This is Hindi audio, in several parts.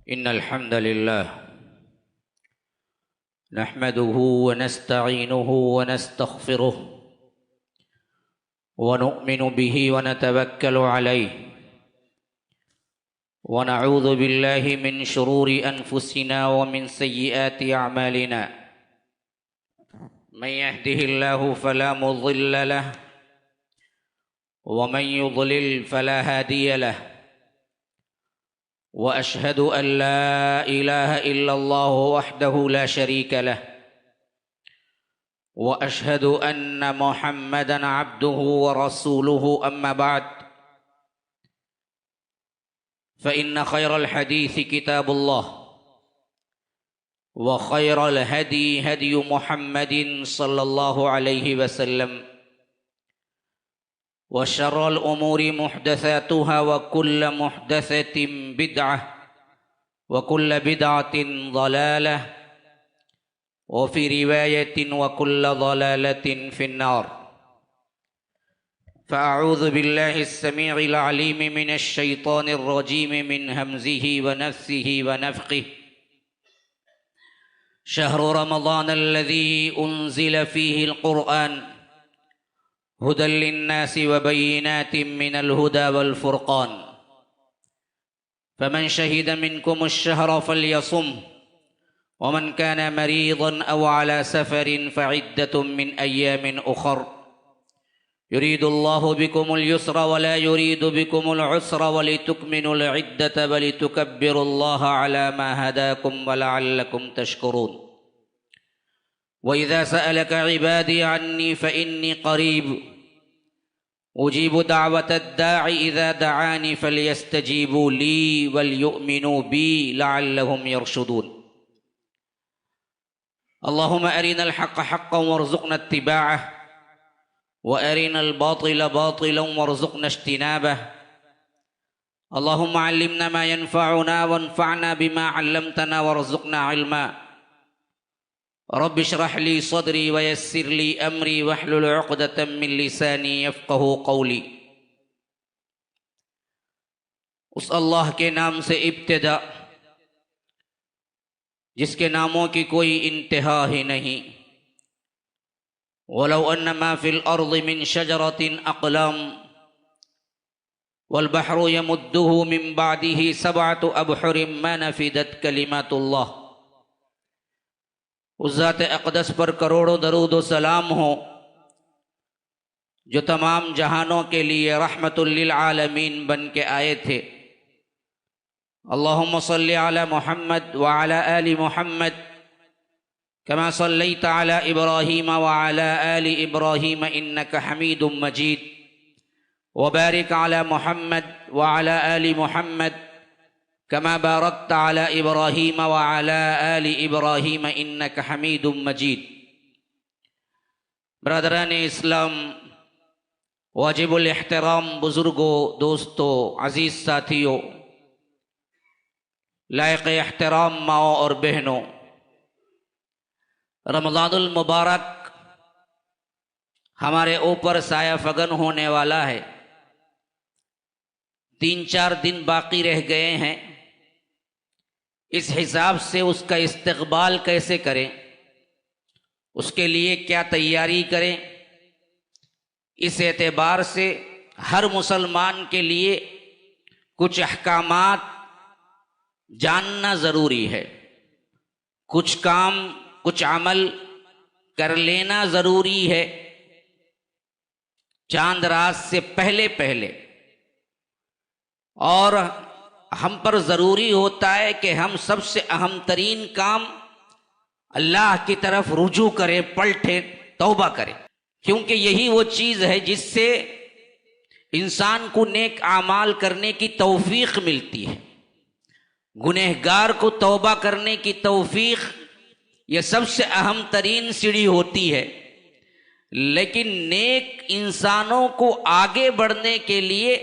इन्नल हम्दुलिल्लाह नहमदुहु व नस्तईनुहु व नस्तग़फिरुहु व नु'मिनु बिही व नतवक्कलु अलैहि व नऊज़ु बिल्लाहि मिन शुरूरि अनफुसिना व मिन सय्यिआति अअमालिना मन यहदिहिल्लाहु फला मुज़िल्ल लहु व मन युज़लिल फला हादिय लहु व अशहदु अन ला इलाहा इल्लल्लाह वहदहु ला शरीका लह व अशहदु अन्न मुहम्मदन अब्दुहु व रसूलुहु अम्मा बाद फ़इन्न खैरल हदीस किताबुल्लाह व खैरल हदी हदी मुहम्मदिन सल्लल्लाहु अलैहि वसल्लम व शर्रल उमूरि मुहदसातुहा व कुल्ल मुहदसतिन बिदअह व कुल्ल बिदअतिन ज़लालह व फ़ी रिवायतिन व कुल्ल ज़लालतिन फ़िन्नार। फ़अऊज़ु बिल्लाहिस समीइल अलीम मिनश शैतानिर रजीम मिन हमज़िही व नफ़्सिही व नफ़्ख़िही। शहरु रमज़ानल्लज़ी उन्ज़िल फ़ीहिल क़ुरआन हुदल लिन्नासि व बय्यिनातिन मिनल हुदा वल फ़ुरक़ान। फ़मन शहिद मिनकुमुश शहर फ़ल्यसुम व मन कान मरीज़न अव अला सफ़रिन फ़इद्दतुम मिन अय्यामिन उख़र। युरीदुल्लाहु बिकुमुल युस्र व ला युरीदु बिकुमुल उस्र व लितुकमिनुल इद्दत व लितुकब्बिरुल्लाह अला मा हदाकुम व लअल्लकुम तशकुरून। व इज़ा सअलक इबादी अन्नी फ़इन्नी क़रीब उजीबु दावतद दाई इज़ा दआनी फ़ल्यस्तजीबू ली वलयुमिनू बी लअल्लहुम यरशुदून। अल्लाहुम्मा अरिनल हक़्क़ हक़्क़न वरज़ुक़ना इत्तिबाअह व अरिनल बातिल बातिलन वरज़ुक़ना इज्तिनाबह। अल्लाहुम्मा अल्लिमना मा यनफ़अुना वन्फ़अना बिमा अल्लमतना वरज़ुक़ना इल्मा। रब्बि इश्रह ली सदरी व यस्सिर ली अमरी वहलुल उक़दतम मिन लिसानी यफ़क़हू क़ौली। उस अल्लाह के नाम से इब्तिदा जिसके नामों की कोई इंतहा ही नहीं। वलौ अन्न मा फ़िल अर्ज़ि मिन शजरतिन अक़लाम वल बहरु यमुद्दुहु मिन बादिही सबअतु अबहुरिन मा नफ़िदत कलिमातुल्लाह। उस ज़ात अक़दस पर करोड़ों दरूद व सलाम हो जो तमाम जहानों के लिए रहमतुल लिल आलमीन बन के आए थे। अल्लाहुम्मा सल्लि अला मुहम्मद व अला आलि मुहम्मद कमा सल्लैता अला इब्राहीम व अला आलि इब्राहीम इन्नका हमीदुम मजीद व बारिक अला मुहम्मद व अला आलि मुहम्मद कमा बारकता अला इब्राहीम व अला आलि इब्राहीम इन्नका हमीदुम मजीद। ब्रदरान इस्लाम, वाजिबुल एहतराम बुज़ुर्गों, दोस्तों, अज़ीज़ साथियों, लायक़ एहतराम माओ और बहनों, रमज़ानुल मुबारक हमारे ऊपर साया फगन होने वाला है। 3-4 दिन बाकी रह गए हैं। इस हिसाब से उसका इस्तक़बाल कैसे करें, उसके लिए क्या तैयारी करें, इस एतबार से हर मुसलमान के लिए कुछ अहकामात जानना ज़रूरी है। कुछ काम, कुछ अमल कर लेना ज़रूरी है चांद रात से पहले पहले। और हम पर ज़रूरी होता है कि हम सबसे अहम तरीन काम अल्लाह की तरफ रुजू करें, पलटें, तौबा करें, क्योंकि यही वो चीज़ है जिससे इंसान को नेक आमाल करने की तौफीक मिलती है। गुनहगार को तौबा करने की तौफीक यह सबसे अहम तरीन सीढ़ी होती है। लेकिन नेक इंसानों को आगे बढ़ने के लिए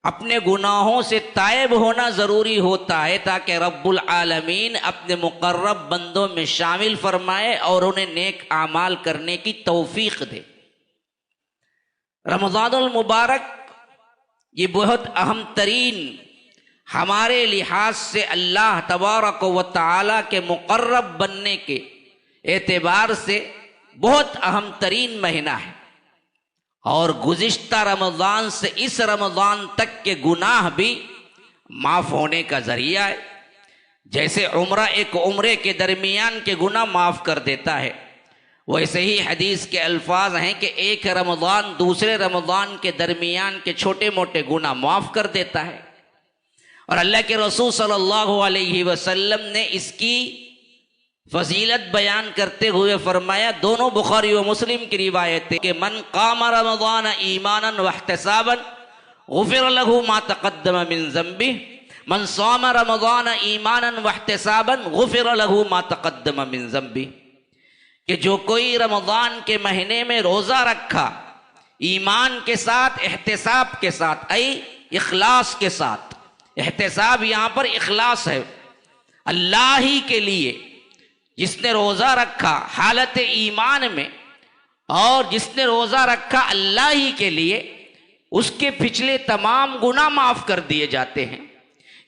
अपने गुनाहों से तायब होना ज़रूरी होता है ताकि रब्बुल आलमीन अपने मुक़र्रब बंदों में शामिल फरमाए और उन्हें नेक आमाल करने की तौफीक दे। रमज़ानुल मुबारक ये बहुत अहम तरीन हमारे लिहाज से अल्लाह तबारक व तआला के मुक़र्रब बनने के एतबार से बहुत अहम तरीन महीना है और गुज़िश्ता रमज़ान से इस रमज़ान तक के गुनाह भी माफ़ होने का ज़रिया है। जैसे उम्रा एक उम्रे के दरमियान के गुनाह माफ़ कर देता है, वैसे ही हदीस के अल्फाज हैं कि एक रमज़ान दूसरे रमज़ान के दरमियान के छोटे मोटे गुनाह माफ़ कर देता है। और अल्लाह के रसूल सल्लल्लाहु अलैहि वसल्लम ने इसकी फजीलत बयान करते हुए फरमाया, दोनों बुखारी व मुस्लिम की रिवायत है कि मन क़ाम रमज़ान ईमानन वहतिसाबन गुफ़िर लहू मा तक़द्दम मिन ज़ंबिह मन साम रमज़ान ईमानन वहतिसाबन गुफ़िर लहू मा तक़द्दम मिन ज़ंबिह। कि जो कोई रमज़ान के महीने में रोज़ा रखा ईमान के साथ एहतिसाब के साथ, इखलास के साथ, एहतिसाब यहाँ पर इखलास है, अल्लाह ही के लिए जिसने रोज़ा रखा हालत ईमान में और जिसने रोज़ा रखा अल्लाह ही के लिए, उसके पिछले तमाम गुनाह माफ़ कर दिए जाते हैं।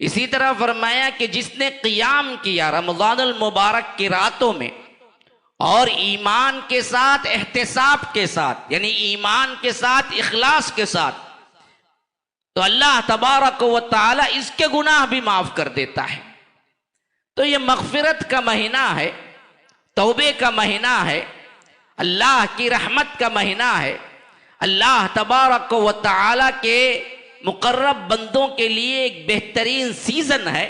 इसी तरह फरमाया कि जिसने क़ियाम किया रमज़ानुल मुबारक की रातों में और ईमान के साथ एहतिसाब के साथ, यानी ईमान के साथ इखलास के साथ, तो अल्लाह तबारक व तआला इसके गुनाह भी माफ़ कर देता है। तो ये मग़फ़िरत का महीना है, तौबे का महीना है, अल्लाह की रहमत का महीना है, अल्लाह तबारक व तआला के मुक़र्रब बंदों के लिए एक बेहतरीन सीज़न है।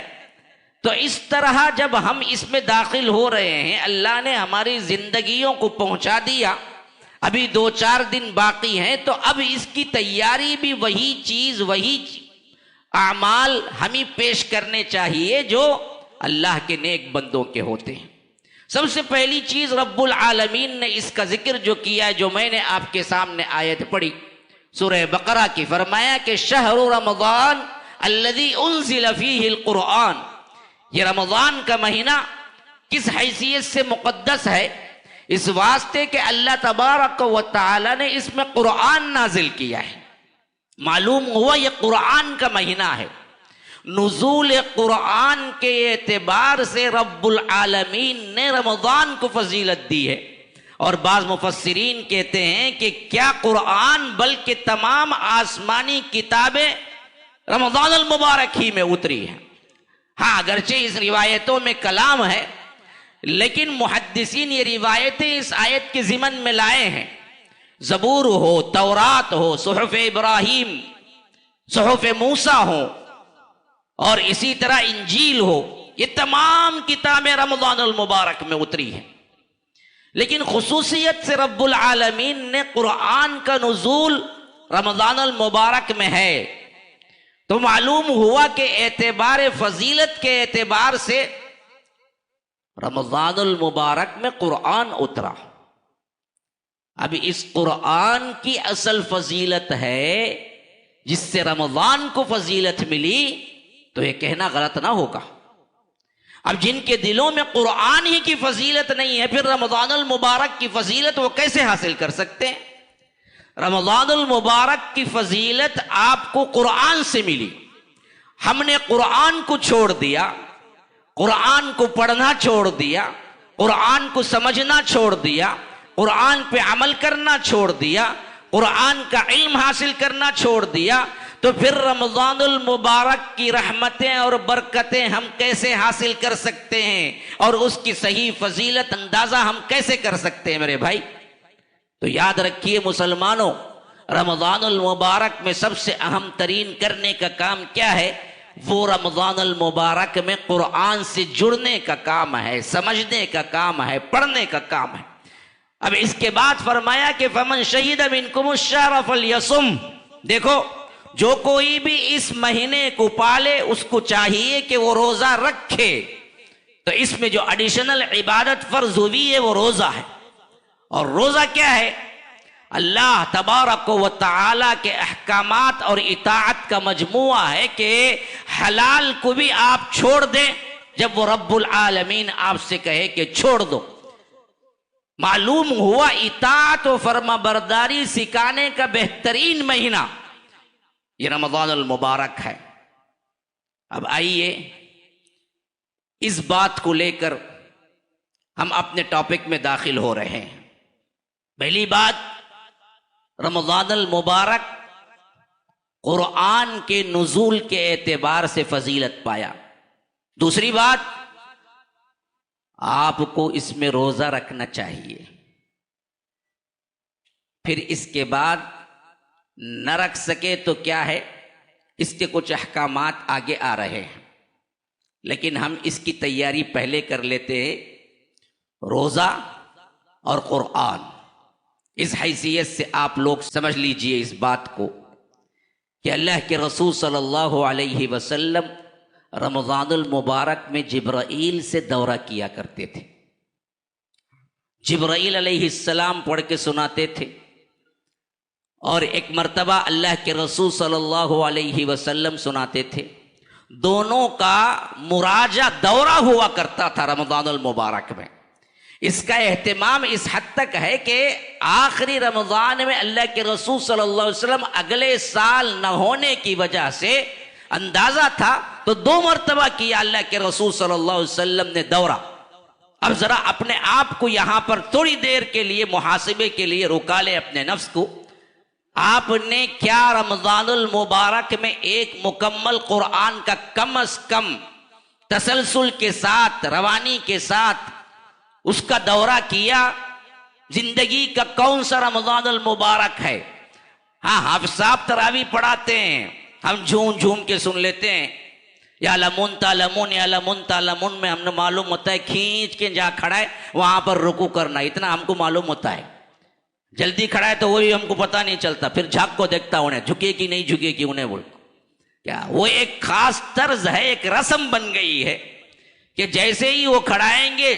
तो इस तरह जब हम इसमें दाखिल हो रहे हैं, अल्लाह ने हमारी ज़िंदगियों को पहुँचा दिया, अभी 2-4 दिन बाकी हैं, तो अब इसकी तैयारी भी वही चीज़, वही आमाल हमें पेश करने चाहिए जो अल्लाह के नेक बंदों के होते हैं। सबसे पहली चीज़ रब्बुल आलमीन ने इसका जिक्र जो किया है, जो मैंने आपके सामने आयत पढ़ी सूरह बकरा की, फरमाया कि शहरु रमज़ान अल्लज़ी उन्ज़िल फ़ीहिल क़ुरआन। ये रमज़ान का महीना किस हैसियत से मुक़द्दस है? इस वास्ते के अल्लाह तबारक व तआला ने इसमें क़ुरआन नाजिल किया है। मालूम हुआ ये क़ुरआन का महीना है। नुज़ूल क़ुरआन के एतबार से रब्बुल आलमीन ने रमज़ान को फजीलत दी है। और बाज़ मुफस्सिरीन कहते हैं कि क्या क़ुरआन बल्कि तमाम आसमानी किताबें रमज़ानुल मुबारक ही में उतरी हैं। हाँ, अगरचे इस रिवायतों में कलाम है, लेकिन मुहद्दिसीन ये रिवायतें इस आयत के ज़िमन में लाए हैं। ज़बूर हो, तौरात हो, सुहफ़ इब्राहीम, सुहफ़ मूसा हो और इसी तरह इंजील हो, ये तमाम किताबें रमज़ानुल मुबारक में उतरी हैं। लेकिन खुसूसियत से रब्बुल आलमीन ने क़ुरआन का नुज़ूल रमज़ानुल मुबारक में है। तो मालूम हुआ कि एतबार फजीलत के एतबार से रमज़ानुल मुबारक में क़ुरआन उतरा। अब इस क़ुरआन की असल फजीलत है जिससे रमज़ान को फजीलत मिली, तो ये कहना गलत ना होगा। अब जिनके दिलों में क़ुरआन ही की फजीलत नहीं है, फिर रमज़ानुल मुबारक की फजीलत वो कैसे हासिल कर सकते हैं? रमज़ानुल मुबारक की फजीलत आपको क़ुरआन से मिली। हमने क़ुरआन को छोड़ दिया, क़ुरआन को पढ़ना छोड़ दिया, क़ुरआन को समझना छोड़ दिया, क़ुरआन पे अमल करना छोड़ दिया, क़ुरआन का इल्म हासिल करना छोड़ दिया, तो फिर रमज़ानुल मुबारक की रहमतें और बरकतें हम कैसे हासिल कर सकते हैं और उसकी सही फजीलत अंदाज़ा हम कैसे कर सकते हैं मेरे भाई? तो याद रखिए मुसलमानों, रमज़ानुल मुबारक में सबसे अहम तरीन करने का काम क्या है? वो रमज़ानुल मुबारक में क़ुरआन से जुड़ने का काम है, समझने का काम है, पढ़ने का काम है। अब इसके बाद फरमाया कि फमन शहीद मिनकुमुश शहर फलयसुम। देखो, जो कोई भी इस महीने को पाले उसको चाहिए कि वो रोज़ा रखे। तो इसमें जो एडिशनल इबादत फर्ज हुई है वो रोज़ा है। और रोज़ा क्या है? अल्लाह तबारक व तआला के अहकामात और इताअत का मजमुआ है कि हलाल को भी आप छोड़ दें जब वो रब्बुल आलमीन आपसे कहे कि छोड़ दो। मालूम हुआ इताअत व फर्माबरदारी सिखाने का बेहतरीन महीना ये रमज़ानुल मुबारक है। अब आइए इस बात को लेकर हम अपने टॉपिक में दाखिल हो रहे हैं। पहली बात, रमज़ानुल मुबारक कुरान के नुज़ूल के एतबार से फजीलत पाया। दूसरी बात, आपको इसमें रोजा रखना चाहिए। फिर इसके बाद न रख सके तो क्या है, इसके कुछ अहकामात आगे आ रहे हैं, लेकिन हम इसकी तैयारी पहले कर लेते हैं। रोजा और कुरान, इस हैसियत से आप लोग समझ लीजिए इस बात को कि अल्लाह के रसूल सल्लल्लाहु अलैहि वसल्लम रमज़ानुल मुबारक में जिब्राईल से दौरा किया करते थे। जिब्राईल अलैहिस्सलाम पढ़ के सुनाते थे और एक मर्तबा अल्लाह के रसूल सल्लल्लाहु अलैहि वसल्लम सुनाते थे। दोनों का मुराजा दौरा हुआ करता था रमज़ानुल मुबारक में। इसका एहतिमाम इस हद तक है कि आखिरी रमज़ान में अल्लाह के रसूल सल्लल्लाहु अलैहि वसल्लम अगले साल न होने की वजह से अंदाजा था, तो 2 मरतबा किया अल्लाह के रसूल सल्लल्लाहु अलैहि वसल्लम ने दौरा। अब जरा अपने आप को यहां पर थोड़ी देर के लिए मुहासिबे के लिए रुका ले अपने नफ्स को। आपने क्या रमज़ानुल मुबारक में एक मुकम्मल कुरान का कम अज कम तसलसल के साथ, रवानी के साथ उसका दौरा किया? जिंदगी का कौन सा रमज़ानुल मुबारक है? हाँ, हाफिज़ साहब तरावी पढ़ाते हैं, हम झूम झूम के सुन लेते हैं, या लमुन तालमुन में हमने मालूम होता है खींच के जहाँ खड़ा है वहां पर रुकू करना, इतना हमको मालूम होता है। जल्दी खड़ा है तो वही हमको पता नहीं चलता, फिर झाक को देखता उन्हें झुके कि नहीं झुके कि उन्हें बोल क्या। वो एक खास तर्ज है, एक रस्म बन गई है कि जैसे ही वो खड़ाएंगे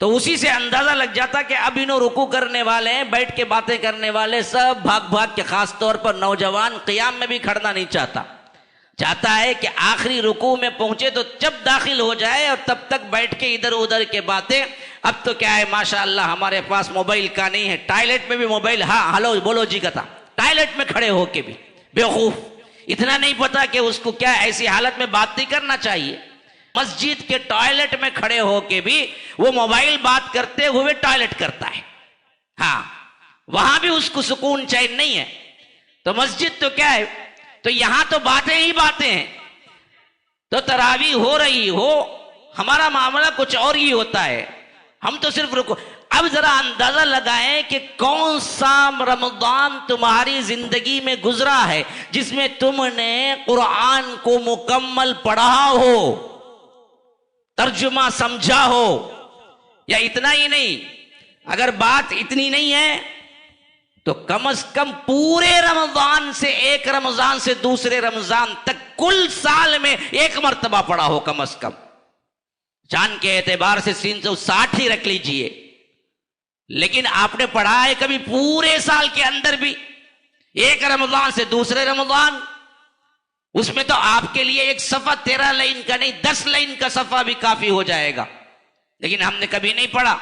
तो उसी से अंदाजा लग जाता कि अब इन्हों रुकू करने वाले हैं, बैठ के बातें करने वाले सब भाग भाग के, खास तौर पर नौजवान क़ियाम में भी खड़ना नहीं चाहता है कि आखिरी रुकू में पहुंचे तो जब दाखिल हो जाए और तब तक बैठ के इधर उधर के बातें। अब तो क्या है माशाअल्लाह, हमारे पास मोबाइल का नहीं है, टॉयलेट में भी मोबाइल, हाँ हेलो बोलो जी कथा, टॉयलेट में खड़े होके भी बेवकूफ, इतना नहीं पता कि उसको क्या ऐसी हालत में बात नहीं करना चाहिए। मस्जिद के टॉयलेट में खड़े होके भी वो मोबाइल बात करते हुए टॉयलेट करता है। हाँ, वहां भी उसको सुकून चैन नहीं है। तो मस्जिद तो क्या है, तो यहां तो बातें ही बातें हैं। तो तरावी हो रही हो, हमारा मामला कुछ और ही होता है, हम तो सिर्फ रुको। अब जरा अंदाजा लगाएं कि कौन सा रमजान तुम्हारी जिंदगी में गुजरा है जिसमें तुमने कुरान को मुकम्मल पढ़ा हो, तर्जुमा समझा हो। या इतना ही नहीं, अगर बात इतनी नहीं है तो कम से कम पूरे रमजान से, एक रमजान से दूसरे रमजान तक, कुल साल में 1 मरतबा पढ़ा हो कम से कम। चांद के एतबार से 360 ही रख लीजिए, लेकिन आपने पढ़ा है कभी पूरे साल के अंदर भी, एक रमजान से दूसरे रमजान? उसमें तो आपके लिए एक सफा 13 लाइन का नहीं, 10 लाइन का सफा भी काफी हो जाएगा, लेकिन हमने कभी नहीं पढ़ा।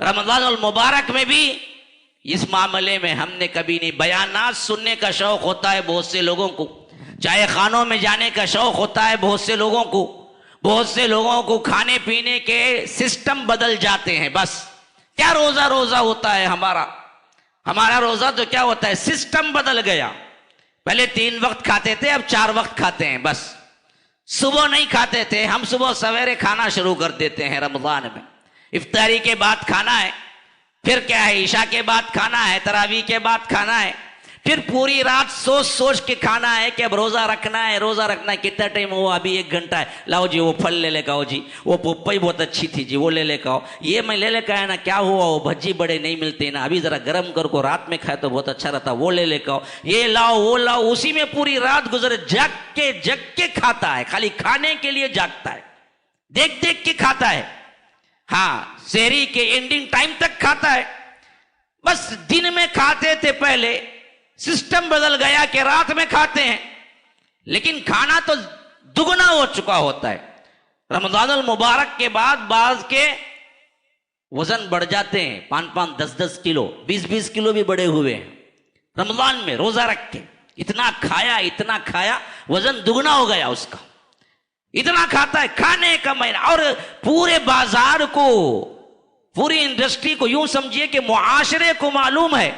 रमज़ानुल मुबारक में भी इस मामले में हमने कभी नहीं। बयानात सुनने का शौक होता है बहुत से लोगों को, चाय खानों में जाने का शौक होता है बहुत से लोगों को, बहुत से लोगों को खाने पीने के सिस्टम बदल जाते हैं। बस क्या रोजा होता है हमारा रोजा तो क्या होता है, सिस्टम बदल गया। पहले 3 वक्त खाते थे, अब 4 वक्त खाते हैं। बस सुबह नहीं खाते थे, हम सुबह सवेरे खाना शुरू कर देते हैं रमजान में। इफ्तारी के बाद खाना है, फिर क्या है ईशा के बाद खाना है, तरावी के बाद खाना है, फिर पूरी रात सोच सोच के खाना है कि अब रोजा रखना है। रोजा रखना है, कितना टाइम हुआ? अभी 1 घंटा है। लाओ जी वो फल ले लेकर आओ जी, वो पपई बहुत अच्छी थी जी, वो ले लेकर आओ। ये मैं ले लेकर आया ना, क्या हुआ वो भज्जी बड़े नहीं मिलते ना, अभी जरा गर्म कर को रात में खाए तो बहुत अच्छा रहता, वो ले लेकर आओ। ये लाओ वो लाओ, उसी में पूरी रात गुजरे। जग के खाता है, खाली खाने के लिए जागता है, देख देख के खाता है। हाँ, शहरी के एंडिंग टाइम तक खाता है। बस दिन में खाते थे पहले, सिस्टम बदल गया कि रात में खाते हैं, लेकिन खाना तो दुगना हो चुका होता है। रमजानुल मुबारक के बाद बाज के वजन बढ़ जाते हैं, 5-5, 10-10 किलो, 20-20 किलो भी बढ़े हुए हैं रमजान में रोजा रख के। इतना खाया, वजन दुगना हो गया उसका। इतना खाता है, खाने का महीना। और पूरे बाजार को, पूरी इंडस्ट्री को यूं समझिए कि मुआशरे को मालूम है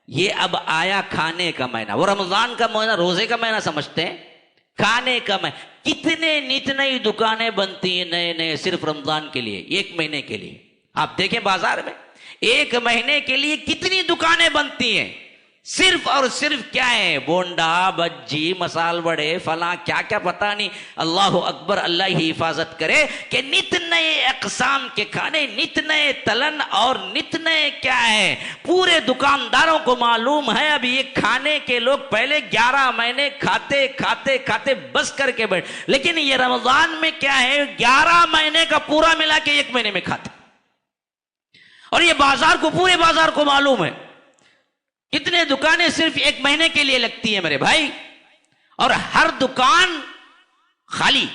ये अब आया खाने का महीना। वो रमजान का महीना रोजे का महीना समझते हैं, खाने का महीना। कितने नित नई दुकानें बनती हैं नए नए सिर्फ रमजान के लिए, एक महीने के लिए। आप देखें बाजार में एक महीने के लिए कितनी दुकानें बनती हैं, सिर्फ और सिर्फ क्या है, बोंडा, बज्जी, मसाल बड़े, फला क्या क्या पता नहीं। अल्लाह अकबर, अल्लाह ही हिफाजत करे कि नित नए अक़साम के खाने, नित नए तलन और नित नए क्या है। पूरे दुकानदारों को मालूम है अब ये खाने के लोग पहले 11 महीने खाते खाते खाते बस करके बैठ, लेकिन ये रमजान में क्या है 11 महीने का पूरा मिला के 1 महीने में खाते। और ये बाजार को, पूरे बाजार को मालूम है कितने दुकानें सिर्फ 1 महीने के लिए लगती है मेरे भाई। और हर दुकान खाली,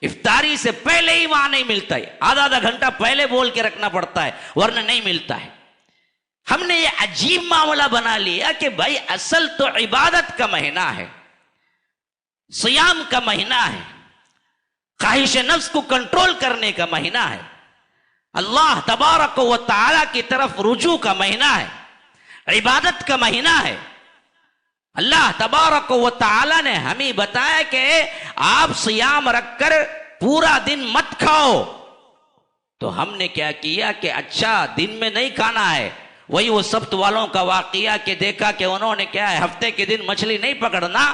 इफ्तारी से पहले ही वहां नहीं मिलता है, आधा आधा घंटा पहले बोल के रखना पड़ता है वरना नहीं मिलता है। हमने ये अजीब मामला बना लिया कि भाई असल तो इबादत का महीना है, सियाम का महीना है, ख्वाहिश नफ्स को कंट्रोल करने का महीना है, अल्लाह तबारक व तआला की तरफ रुजू का महीना है, इबादत का महीना है। अल्लाह तबारक व तआला ने हमें बताया कि आप सियाम रखकर पूरा दिन मत खाओ। तो हमने क्या किया कि अच्छा दिन में नहीं खाना है। वही वो सब्त वालों का वाकया कि देखा कि उन्होंने क्या है हफ्ते के दिन मछली नहीं पकड़ना,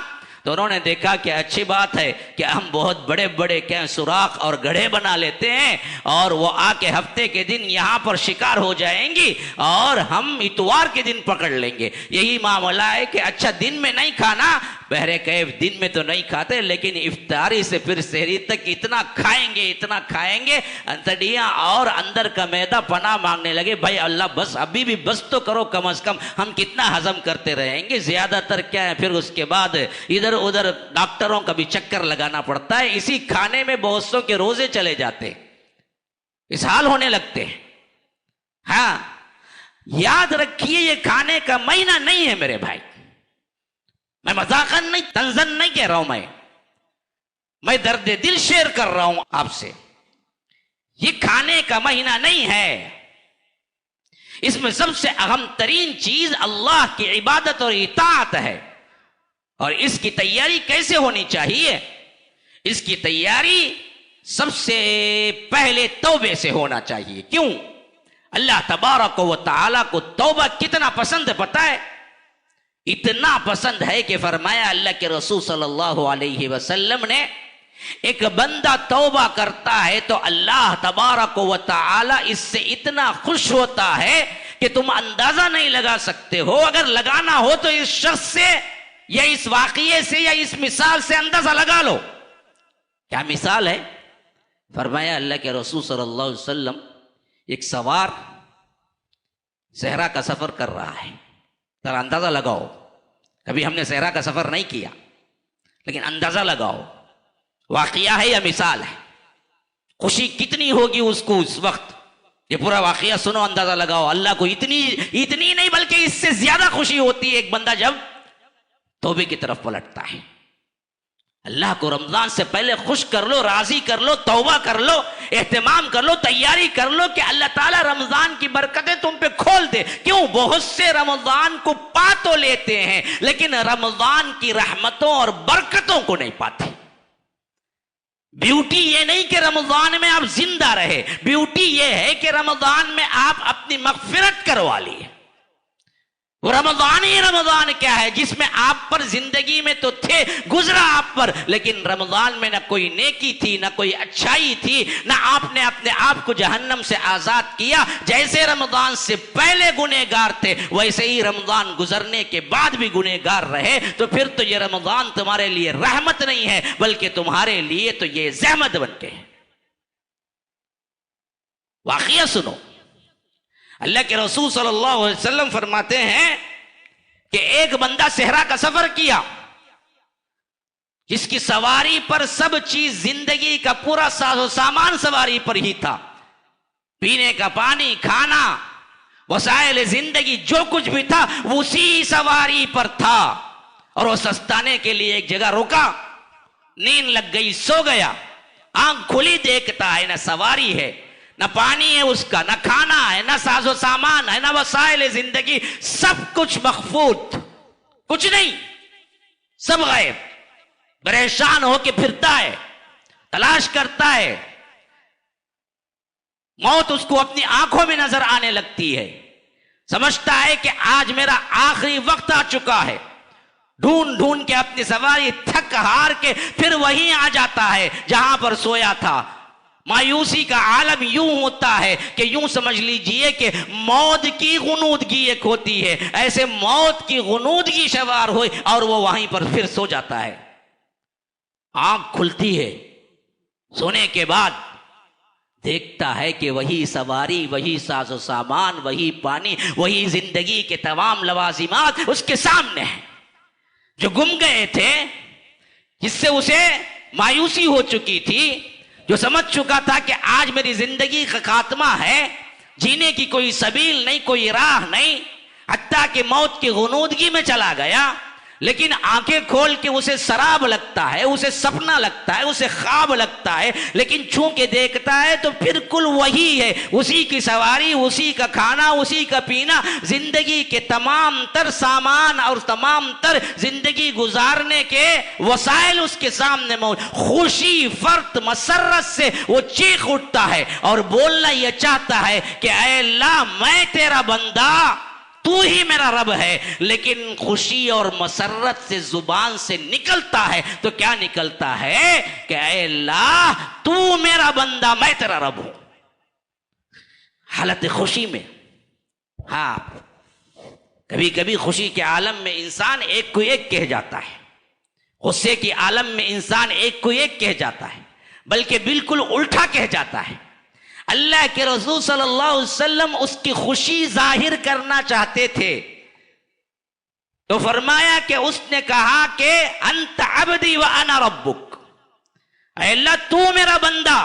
तो उन्होंने देखा कि अच्छी बात है कि हम बहुत बड़े बड़े क्या सुराख और गड्ढे बना लेते हैं और वो आके हफ्ते के दिन यहाँ पर शिकार हो जाएंगी और हम इतवार के दिन पकड़ लेंगे। यही मामला है कि अच्छा दिन में नहीं खाना, बहरे कैफ दिन में तो नहीं खाते लेकिन इफ्तारी से फिर सहरी तक इतना खाएंगे, इतना खाएंगे, अंतड़ियाँ और अंदर का मैदा पनाह मांगने लगे। भाई अल्लाह बस अभी भी बस तो करो, कम अज कम हम कितना हजम करते रहेंगे। ज्यादातर क्या है फिर उसके बाद इधर उधर डॉक्टरों का भी चक्कर लगाना पड़ता है। इसी खाने में बहुत सौ के रोजे चले जाते, इस हाल होने लगते हैं। हाँ याद रखिए ये खाने का महीना नहीं है मेरे भाई। मैं मजाकन नहीं, तंजन नहीं कह रहा हूं, मैं दर्द दिल शेयर कर रहा हूं आपसे। ये खाने का महीना नहीं है। इसमें सबसे अहम तरीन चीज अल्लाह की इबादत और इताअत है। और इसकी तैयारी कैसे होनी चाहिए? इसकी तैयारी सबसे पहले तौबे से होना चाहिए। क्यों? अल्लाह तबारक व तआला को तौबा कितना पसंद है पता है? इतना पसंद है कि फरमाया अल्लाह के रसूल सल्लल्लाहु अलैहि वसल्लम ने, एक बंदा तौबा करता है तो अल्लाह तबारक व तआला इससे इतना खुश होता है कि तुम अंदाजा नहीं लगा सकते हो। अगर लगाना हो तो इस शख्स से या इस वाकये से या इस मिसाल से अंदाजा लगा लो। क्या मिसाल है? फरमाया अल्लाह के रसूल सल्लल्लाहु अलैहि वसल्लम, एक सवार सहरा का सफर कर रहा है। जरा अंदाजा लगाओ, कभी हमने सहरा का सफर नहीं किया लेकिन अंदाजा लगाओ वाकया है या मिसाल है। खुशी कितनी होगी उसको उस वक्त। ये पूरा वाकया सुनो, अंदाजा लगाओ। अल्लाह को इतनी नहीं बल्कि इससे ज्यादा खुशी होती है एक बंदा जब तौबे की तरफ पलटता है। अल्लाह को रमजान से पहले खुश कर लो, राजी कर लो, तौबा कर लो, एहतमाम कर लो, तैयारी कर लो कि अल्लाह ताला रमजान की बरकतें तुम पे खोल दे। क्यों? बहुत से रमजान को पा तो लेते हैं लेकिन रमजान की रहमतों और बरकतों को नहीं पाते। ब्यूटी ये नहीं कि रमजान में आप जिंदा रहे, ब्यूटी ये है कि रमजान में आप अपनी मगफिरत करवा लिए। वो रमजान ही रमजान क्या है जिसमें आप पर जिंदगी में तो थे, गुजरा आप पर, लेकिन रमजान में ना कोई नेकी थी, ना कोई अच्छाई थी, ना आपने अपने आप को जहन्नम से आजाद किया। जैसे रमजान से पहले गुनहगार थे वैसे ही रमजान गुजरने के बाद भी गुनहगार रहे। तो फिर तो ये रमजान तुम्हारे लिए रहमत नहीं है बल्कि तुम्हारे लिए तो ये ज़हमत बन के है। वाकया सुनो, अल्लाह के रसूल सल्लल्लाहु अलैहि वसल्लम फरमाते हैं कि एक बंदा सहरा का सफर किया जिसकी सवारी पर सब चीज, जिंदगी का पूरा साजो सामान सवारी पर ही था। पीने का पानी, खाना, वसाइल जिंदगी जो कुछ भी था वो उसी सवारी पर था। और वो सस्ताने के लिए एक जगह रुका, नींद लग गई, सो गया। आंख खुली देखता है, ना सवारी है, ना पानी है उसका, ना खाना है, ना साजो सामान है, ना वसाइल जिंदगी, सब कुछ मखफूत, कुछ नहीं, सब गायब। परेशान होके फिरता है, तलाश करता है, मौत उसको अपनी आंखों में नजर आने लगती है, समझता है कि आज मेरा आखिरी वक्त आ चुका है। ढूंढ ढूंढ के अपनी सवारी थक हार के फिर वहीं आ जाता है जहां पर सोया था। मायूसी का आलम यूं होता है कि यूं समझ लीजिए कि मौत की गुनूदगी एक होती है, ऐसे मौत की गुनूदगी सवार हुई और वो वहीं पर फिर सो जाता है। आंख खुलती है सोने के बाद, देखता है कि वही सवारी, वही साजो सामान, वही पानी, वही जिंदगी के तमाम लवाजिमात उसके सामने है जो गुम गए थे, जिससे उसे मायूसी हो चुकी थी, जो समझ चुका था कि आज मेरी जिंदगी का खात्मा है, जीने की कोई सबील नहीं, कोई राह नहीं, हत्ता कि मौत की गुनूदगी में चला गया। लेकिन आंखें खोल के उसे शराब लगता है, उसे सपना लगता है, उसे ख्वाब लगता है, लेकिन छू के देखता है तो बिल्कुल वही है, उसी की सवारी, उसी का खाना, उसी का पीना, जिंदगी के तमाम तर सामान और तमाम तर जिंदगी गुजारने के वसाइल उसके सामने मौजूद। खुशी फर्त मसरत से वो चीख उठता है और बोलना यह चाहता है कि ऐ अल्लाह, मैं तेरा बंदा, तू ही मेरा रब है। लेकिन खुशी और मसरत से जुबान से निकलता है तो क्या निकलता है कि ऐ अल्लाह, तू मेरा बंदा, मैं तेरा रब हूं। हालत खुशी में, हाँ, कभी कभी खुशी के आलम में इंसान एक को एक कह जाता है, गुस्से के आलम में इंसान एक को एक कह जाता है, बल्कि बिल्कुल उल्टा कह जाता है। अल्लाह के रसूल सल्लल्लाहु अलैहि वसल्लम उसकी खुशी जाहिर करना चाहते थे तो फरमाया कि उसने कहा कि अंत अब्दी व अना रब्बुक, अल्लाह तू मेरा बंदा,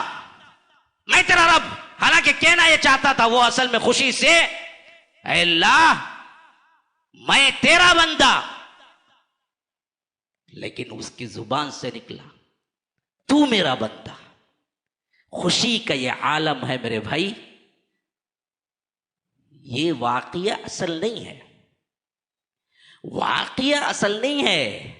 मैं तेरा रब। हालांकि कहना यह चाहता था वो असल में खुशी से, अल्लाह मैं तेरा बंदा, लेकिन उसकी जुबान से निकला तू मेरा बंदा। खुशी का ये आलम है मेरे भाई, ये वाक़िया असल नहीं है, वाक़िया असल नहीं है,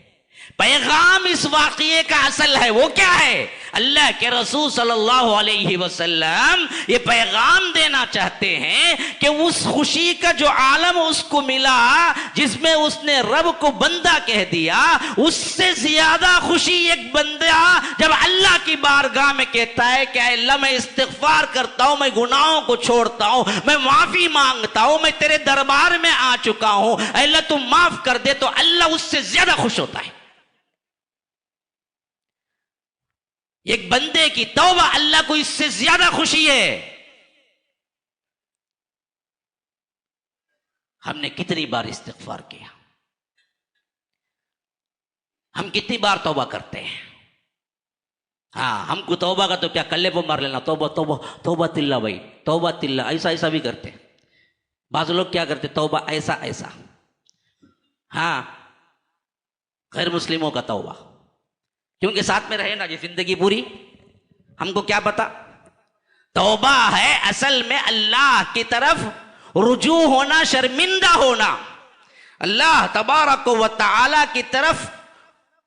पैगाम इस वाक़िए का असल है। वो क्या है? अल्लाह के रसूल सल्लल्लाहु अलैहि वसल्लम ये पैगाम देना चाहते हैं कि उस खुशी का जो आलम उसको मिला, जिसमें उसने रब को बंदा कह दिया, उससे ज्यादा खुशी एक बंदा जब अल्लाह की बारगाह में कहता है कि अल्लाह मैं इस्तिग़फ़ार करता हूं, मैं गुनाहों को छोड़ता हूं, मैं माफी मांगता हूं, मैं तेरे दरबार में आ चुका हूं, अल्लाह तू माफ कर दे, तो अल्लाह उससे ज्यादा खुश होता है। एक बंदे की तौबा अल्लाह को इससे ज्यादा खुशी है। हमने कितनी बार इस्तिग़फ़ार किया, हम कितनी बार तौबा करते हैं? हाँ, हमको तौबा का तो क्या कल्ले पर मार लेना, तौबा तौबा तौबा तिल्ला भाई, तौबा तिल्ला, ऐसा ऐसा भी करते हैं। बाज़ लोग क्या करते, तौबा ऐसा ऐसा, हाँ, गैर मुस्लिमों का तौबा, क्योंकि साथ में रहे ना जी जिंदगी पूरी। हमको क्या पता, तौबा है असल में अल्लाह की तरफ रुजू होना, शर्मिंदा होना, अल्लाह तबारक व तआला की तरफ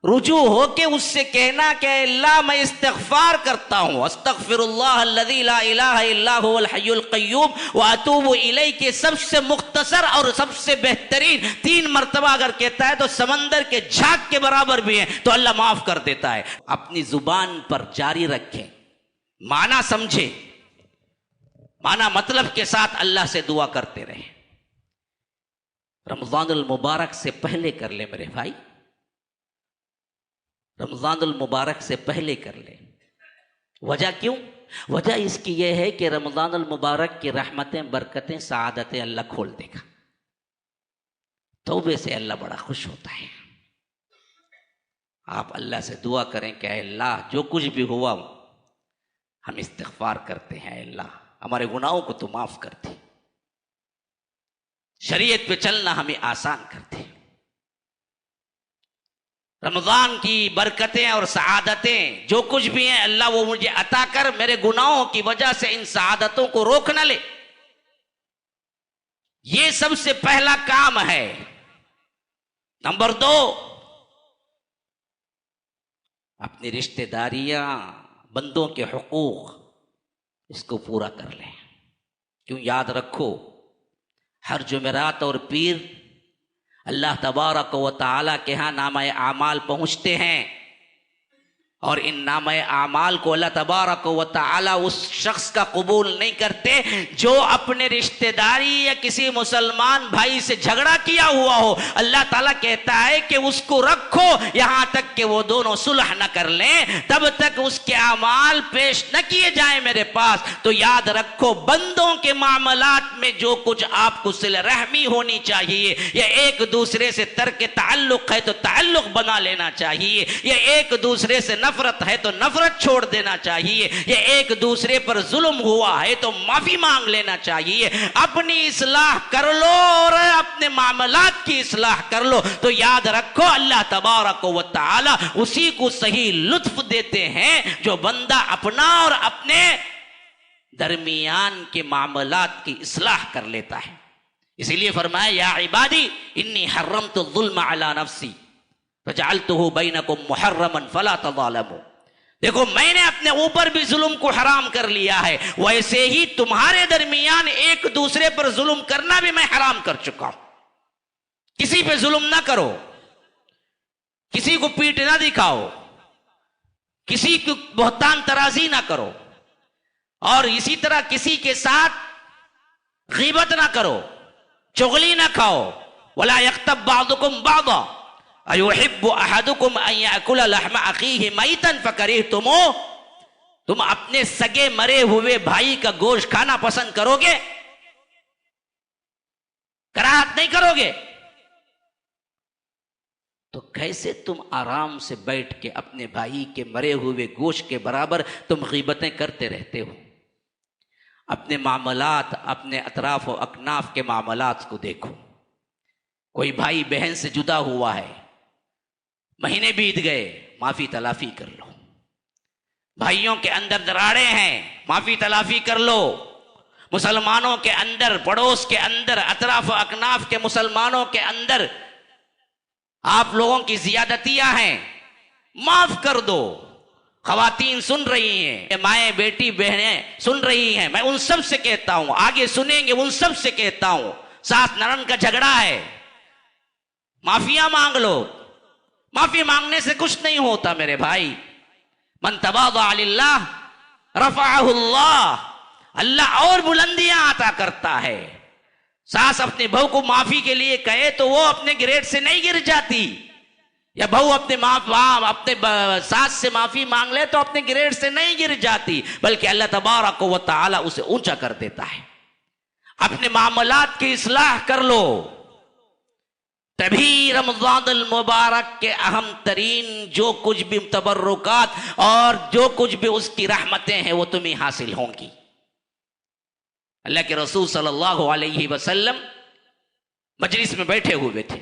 रुजू होके उससे कहना कि अल्लाह मैं इस्तिग़फ़ार करता हूं, अस्तग़फ़िरुल्लाह अल्लज़ी ला इलाहा इल्ला हुवल हय्युल क़य्यूम व अतूबु इलैहि के सबसे मुख्तसर और सबसे बेहतरीन 3 मरतबा अगर कहता है तो समंदर के झाग के बराबर भी है, तो अल्लाह माफ कर देता है। अपनी जुबान पर जारी रखें, माना समझे, माना मतलब के साथ अल्लाह से दुआ करते रहे। रमज़ानुल मुबारक से पहले कर ले मेरे भाई, रमज़ानुल मुबारक से पहले कर ले। वजह क्यों? वजह इसकी यह है कि रमज़ानुल मुबारक की रहमतें, बरकतें, सआदतें अल्लाह खोल देगा। तौबे से अल्लाह बड़ा खुश होता है। आप अल्लाह से दुआ करें कि अल्लाह जो कुछ भी हुआ हम इस्तिग़फ़ार करते हैं, अल्लाह हमारे गुनाहों को तो माफ कर दे, शरीयत पे चलना हमें आसान कर दे। रमजान की बरकतें और सआदतें जो कुछ भी हैं अल्लाह वो मुझे अता कर, मेरे गुनाहों की वजह से इन सआदतों को रोक न ले। ये सबसे पहला काम है। नंबर 2, अपनी रिश्तेदारियां, बंदों के हुकूक, इसको पूरा कर लें। क्यों? याद रखो, हर जुमेरात और पीर अल्लाह तबारक व तआला के यहाँ नामा आमाल पहुँचते हैं और इन नामा आमाल को अल्लाह तबारक व तआला उस शख्स का कबूल नहीं करते जो अपने रिश्तेदारी या किसी मुसलमान भाई से झगड़ा किया हुआ हो। अल्लाह ताला कहता है कि उसको रखो यहां तक कि वो दोनों सुलह न कर लें, तब तक उसके अमाल पेश न किए जाएं मेरे पास। तो याद रखो, बंदों के मामलात में जो कुछ आपको सिल रहमी होनी चाहिए, या एक दूसरे से तर्क ताल्लुक है तो ताल्लुक बना लेना चाहिए, या एक दूसरे से नफरत है तो नफरत छोड़ देना चाहिए, या एक दूसरे पर जुल्म हुआ है तो माफी मांग लेना चाहिए। अपनी इस्लाह कर लो और अपने मामलात की इस्लाह कर लो। तो याद रखो, अल्लाह तबारक व तआला उसी को सही लुत्फ देते हैं जो बंदा अपना और अपने दरमियान के मामलात की इस्लाह कर लेता है। इसीलिए फरमाया, या इबादी इन्नी हर्रमतु ज़ुल्म अला नफ्सी फजअलतुहु बैनकुम मुहर्रमन फला तज़ालमू। देखो, मैंने अपने ऊपर भी जुल्म को हराम कर लिया है, वैसे ही तुम्हारे दरमियान एक दूसरे पर जुल्म करना भी मैं हराम कर चुका हूं। किसी पे जुल्म ना करो, किसी को पीठ ना दिखाओ, किसी को बहतान तराजी ना करो, और इसी तरह किसी के साथ गीबत ना करो, चुगली ना खाओ। वला यख्तब बादुकुम बादा अयुहिब्बु अहदुकुम अन याकुला लहमा अखीहि मैतन फकरिहतुमूह। तुम अपने सगे मरे हुए भाई का गोश्त खाना पसंद करोगे? कराहत नहीं करोगे? तो कैसे तुम आराम से बैठ के अपने भाई के मरे हुए गोश्त के बराबर तुम गीबतें करते रहते हो? अपने मामलात, अपने अतराफ और अकनाफ के मामलात को देखो। कोई भाई बहन से जुदा हुआ है, महीने बीत गए, माफी तलाफी कर लो। भाइयों के अंदर दरारें हैं, माफी तलाफी कर लो। मुसलमानों के अंदर, पड़ोस के अंदर, अतराफ अकनाफ के मुसलमानों के अंदर आप लोगों की जियादतियां हैं, माफ कर दो। खवातीन सुन रही हैं, माएँ बेटी बहनें सुन रही हैं, मैं उन सब से कहता हूं, आगे सुनेंगे, उन सब से कहता हूं, सास ननद का झगड़ा है, माफिया मांग लो। माफी मांगने से कुछ नहीं होता मेरे भाई। मन तवाज़ा लिल्लाह रफ़अहुल्लाह, अल्लाह और बुलंदियां आता करता है। सास अपने बहू को माफी के लिए कहे तो वो अपने ग्रेड से नहीं गिर जाती, या बहू अपने अपने सास से माफी मांग ले तो अपने ग्रेड से नहीं गिर जाती, बल्कि अल्लाह तबारक व तआला उसे ऊंचा कर देता है। अपने मामलात की इस्लाह कर लो, तभी रमज़ानुल मुबारक के अहम तरीन जो कुछ भी तबर्रुकात और जो कुछ भी उसकी रहमतें हैं वो तुम्हें हासिल होंगी। अल्लाह के रसूल सल्लल्लाहु अलैहि वसल्लम मजलिस में बैठे हुए थे,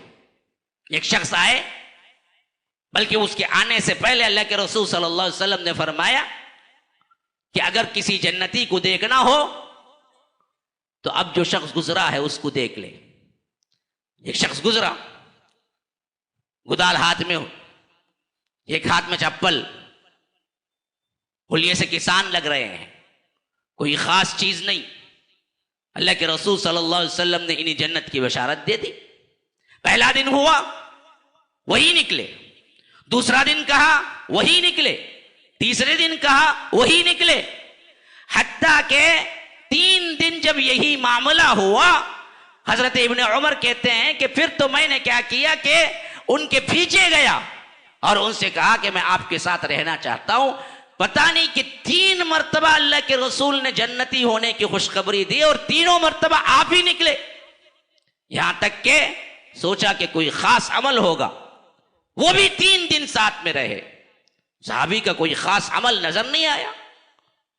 एक शख्स आए, बल्कि उसके आने से पहले अल्लाह के रसूल सल्लल्लाहु अलैहि वसल्लम ने फरमाया कि अगर किसी जन्नती को देखना हो तो अब जो शख्स गुजरा है उसको देख ले। एक शख्स गुजरा, गुदाल हाथ में हो, एक हाथ में चप्पल, हुलिये से किसान लग रहे हैं, कोई खास चीज नहीं। अल्लाह के रसूल सल्लल्लाहु अलैहि वसल्लम ने इन्हीं जन्नत की बशारत दे दी। पहला दिन हुआ, वही निकले, दूसरा दिन कहा वही निकले, तीसरे दिन कहा वही निकले, हत्ता के 3 दिन जब यही मामला हुआ, हजरत इब्ने उमर कहते हैं कि फिर तो मैंने क्या किया कि उनके पीछे गया और उनसे कहा कि मैं आपके साथ रहना चाहता हूं। पता नहीं कि 3 मरतबा अल्लाह के रसूल ने जन्नती होने की खुशखबरी दी और तीनों मरतबा आप ही निकले। यहां तक के सोचा कि कोई खास अमल होगा, वो भी 3 दिन साथ में रहे, सहाबी का कोई खास अमल नजर नहीं आया।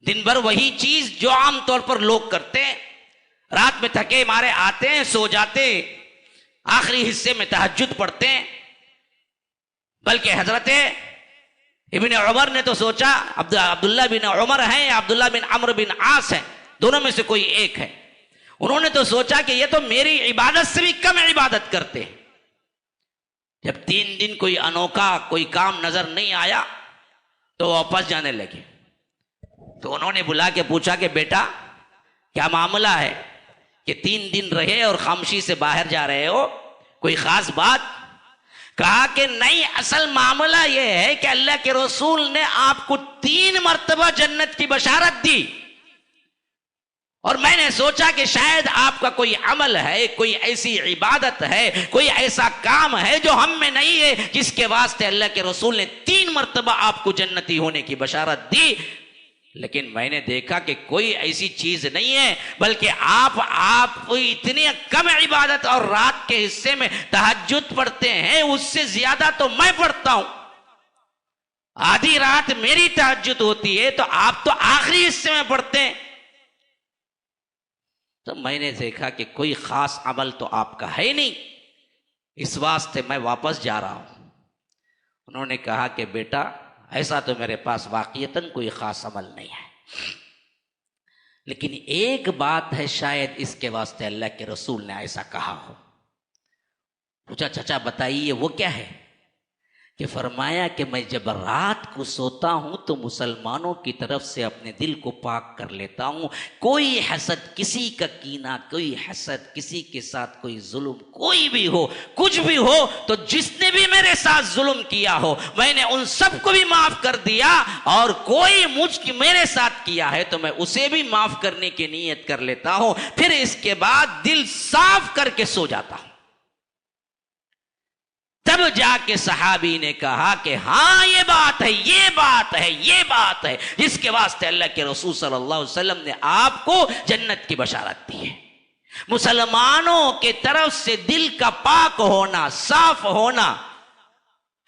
दिन भर वही चीज जो आमतौर पर लोग करते हैं, रात में थके मारे आते हैं, सो जाते, आखिरी हिस्से में तहज्जुद पढ़ते हैं, बल्कि हजरत इब्न उमर ने तो सोचा, अब्दुल्ला बिन उमर हैं या अब्दुल्ला बिन अम्र बिन आस हैं, दोनों में से कोई एक है। उन्होंने तो सोचा कि ये तो मेरी इबादत से भी कम इबादत करते हैं। जब 3 दिन कोई अनोखा कोई काम नजर नहीं आया तो वापस जाने लगे। तो उन्होंने बुला के पूछा कि बेटा क्या मामला है कि 3 दिन रहे और खामोशी से बाहर जा रहे हो, कोई खास बात? कहा कि नहीं, असल मामला यह है कि अल्लाह के रसूल ने आपको 3 मर्तबा जन्नत की बशारत दी और मैंने सोचा कि शायद आपका कोई अमल है, कोई ऐसी इबादत है, कोई ऐसा काम है जो हम में नहीं है, जिसके वास्ते अल्लाह के रसूल ने 3 मर्तबा आपको जन्नती होने की बशारत दी। लेकिन मैंने देखा कि कोई ऐसी चीज नहीं है, बल्कि आप इतनी कम इबादत और रात के हिस्से में तहज्जुद पढ़ते हैं, उससे ज्यादा तो मैं पढ़ता हूं। आधी रात मेरी तहज्जुद होती है तो आप तो आखिरी हिस्से में पढ़ते हैं। तो मैंने देखा कि कोई खास अमल तो आपका है नहीं, इस वास्ते मैं वापस जा रहा हूं। उन्होंने कहा कि बेटा ऐसा तो मेरे पास वाकईतन कोई खास अमल नहीं है, लेकिन एक बात है, शायद इसके वास्ते अल्लाह के रसूल ने ऐसा कहा हो। पूछा चाचा बताइए वो क्या है? कि फरमाया कि मैं जब रात को सोता हूं तो मुसलमानों की तरफ से अपने दिल को पाक कर लेता हूं। कोई हसद, किसी का कीना, कोई हसद, किसी के साथ कोई जुल्म, कोई भी हो, कुछ भी हो, तो जिसने भी मेरे साथ जुल्म किया हो मैंने उन सबको भी माफ कर दिया, और कोई मेरे साथ किया है तो मैं उसे भी माफ करने की नीयत कर लेता हूं। फिर इसके बाद दिल साफ करके सो जाता हूं। तब जाके सहाबी ने कहा कि हाँ ये बात है, ये बात है, ये बात है, जिसके वास्ते अल्लाह के रसूल सल्लल्लाहु अलैहि वसल्लम ने आपको जन्नत की बशारत दी है। मुसलमानों के तरफ से दिल का पाक होना, साफ होना,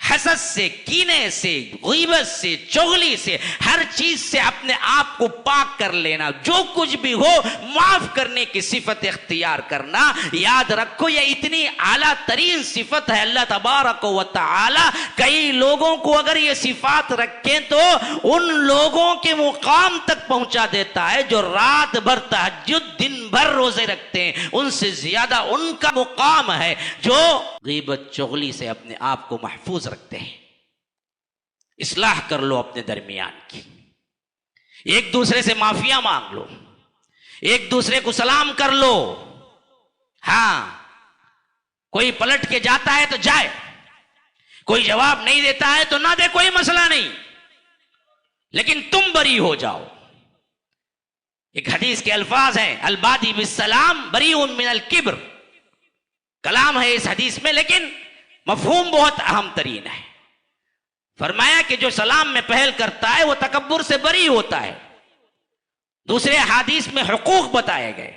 हसद से, कीने से, गीबत से, चुगली से, हर चीज से अपने आप को पाक कर लेना, जो कुछ भी हो माफ करने की सिफत इख्तियार करना। याद रखो ये इतनी आला तरीन सिफत है अल्लाह तबारक व तआला कई लोगों को अगर ये सिफात रखें तो उन लोगों के मुकाम तक पहुंचा देता है जो रात भर तहज्जुद, दिन भर रोजे रखते हैं। उनसे ज्यादा उनका मुकाम है जो गीबत, चुगली से अपने आप को महफूज रखते हैं। इस्लाह कर लो अपने दरमियान की, एक दूसरे से माफिया मांग लो, एक दूसरे को सलाम कर लो। हां, कोई पलट के जाता है तो जाए, कोई जवाब नहीं देता है तो ना दे, कोई मसला नहीं, लेकिन तुम बरी हो जाओ। एक हदीस के अल्फाज हैं, अलबादी बिस्सलाम बरीउन मिनल किब्र। कलाम है इस हदीस में, लेकिन मफहूम बहुत अहम तरीन है। फरमाया कि जो सलाम में पहल करता है वो तकब्बुर से बरी होता है। दूसरे हदीस में हुकूक बताए गए,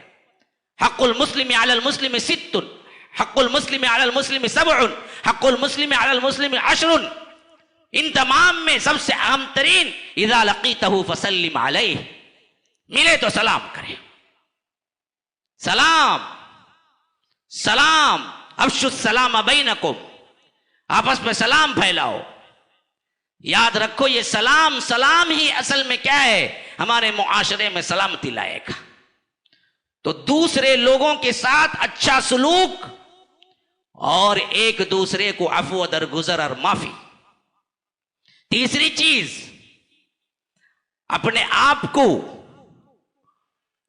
हक़्क़ुल मुस्लिम अलल मुस्लिम सित्तुन, हक़्क़ुल मुस्लिम अलल मुस्लिम सबउन, हक़्क़ुल मुस्लिम अलल मुस्लिम अशरुन। इन तमाम में सबसे अहम तरीन इज़ा लक़ीतहु फसल्लिम अलैहि, मिले तो सलाम करें। सलाम सलाम, अफ्शु सलाम बैनकुम, आपस में सलाम फैलाओ। याद रखो ये सलाम, सलाम ही असल में क्या है, हमारे मुआशरे में सलामती लाएगा। तो दूसरे लोगों के साथ अच्छा सलूक और एक दूसरे को अफू दरगुजर और माफी। तीसरी चीज, अपने आप को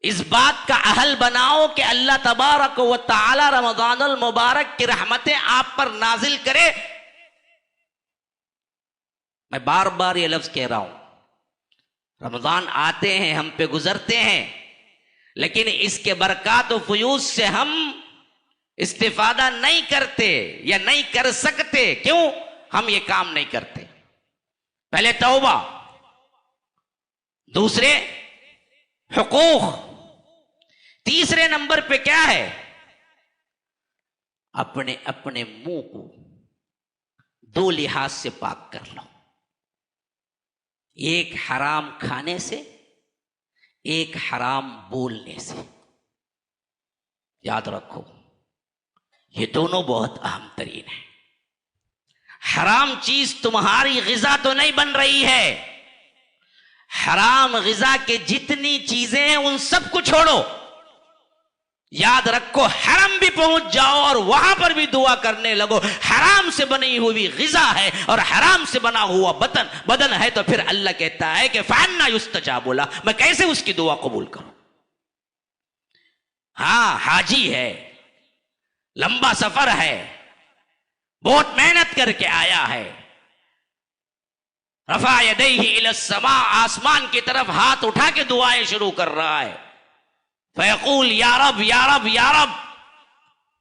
इस बात का अहल बनाओ कि अल्लाह तबारक व तआला रमजानुल मुबारक की रहमतें आप पर नाजिल करे। मैं बार बार ये लफ्ज कह रहा हूं, रमजान आते हैं, हम पे गुजरते हैं, लेकिन इसके बरक़ात व फ़यूज़ से हम इस्तिफादा नहीं करते या नहीं कर सकते। क्यों हम ये काम नहीं करते? पहले तौबा, दूसरे हुकूक, तीसरे नंबर पे क्या है, अपने अपने मुंह को 2 लिहाज से पाक कर लो, एक हराम खाने से, एक हराम बोलने से। याद रखो ये दोनों बहुत अहम तरीन है। हराम चीज तुम्हारी ग़िज़ा तो नहीं बन रही है। हराम ग़िज़ा के जितनी चीजें हैं उन सब को छोड़ो। याद रखो, हरम भी पहुंच जाओ और वहां पर भी दुआ करने लगो। हराम से बनी हुई ग़िज़ा है और हराम से बना हुआ बदन है, तो फिर अल्लाह कहता है कि फ़अन्ना युस्तजाबु लह, मैं कैसे उसकी दुआ कबूल करूं। हाँ, हाजी है, लंबा सफर है, बहुत मेहनत करके आया है। रफ़ा यदैहि इला समा, आसमान की तरफ हाथ उठा के दुआएं शुरू कर रहा है। फ़यक़ूल या रब या रब या रब,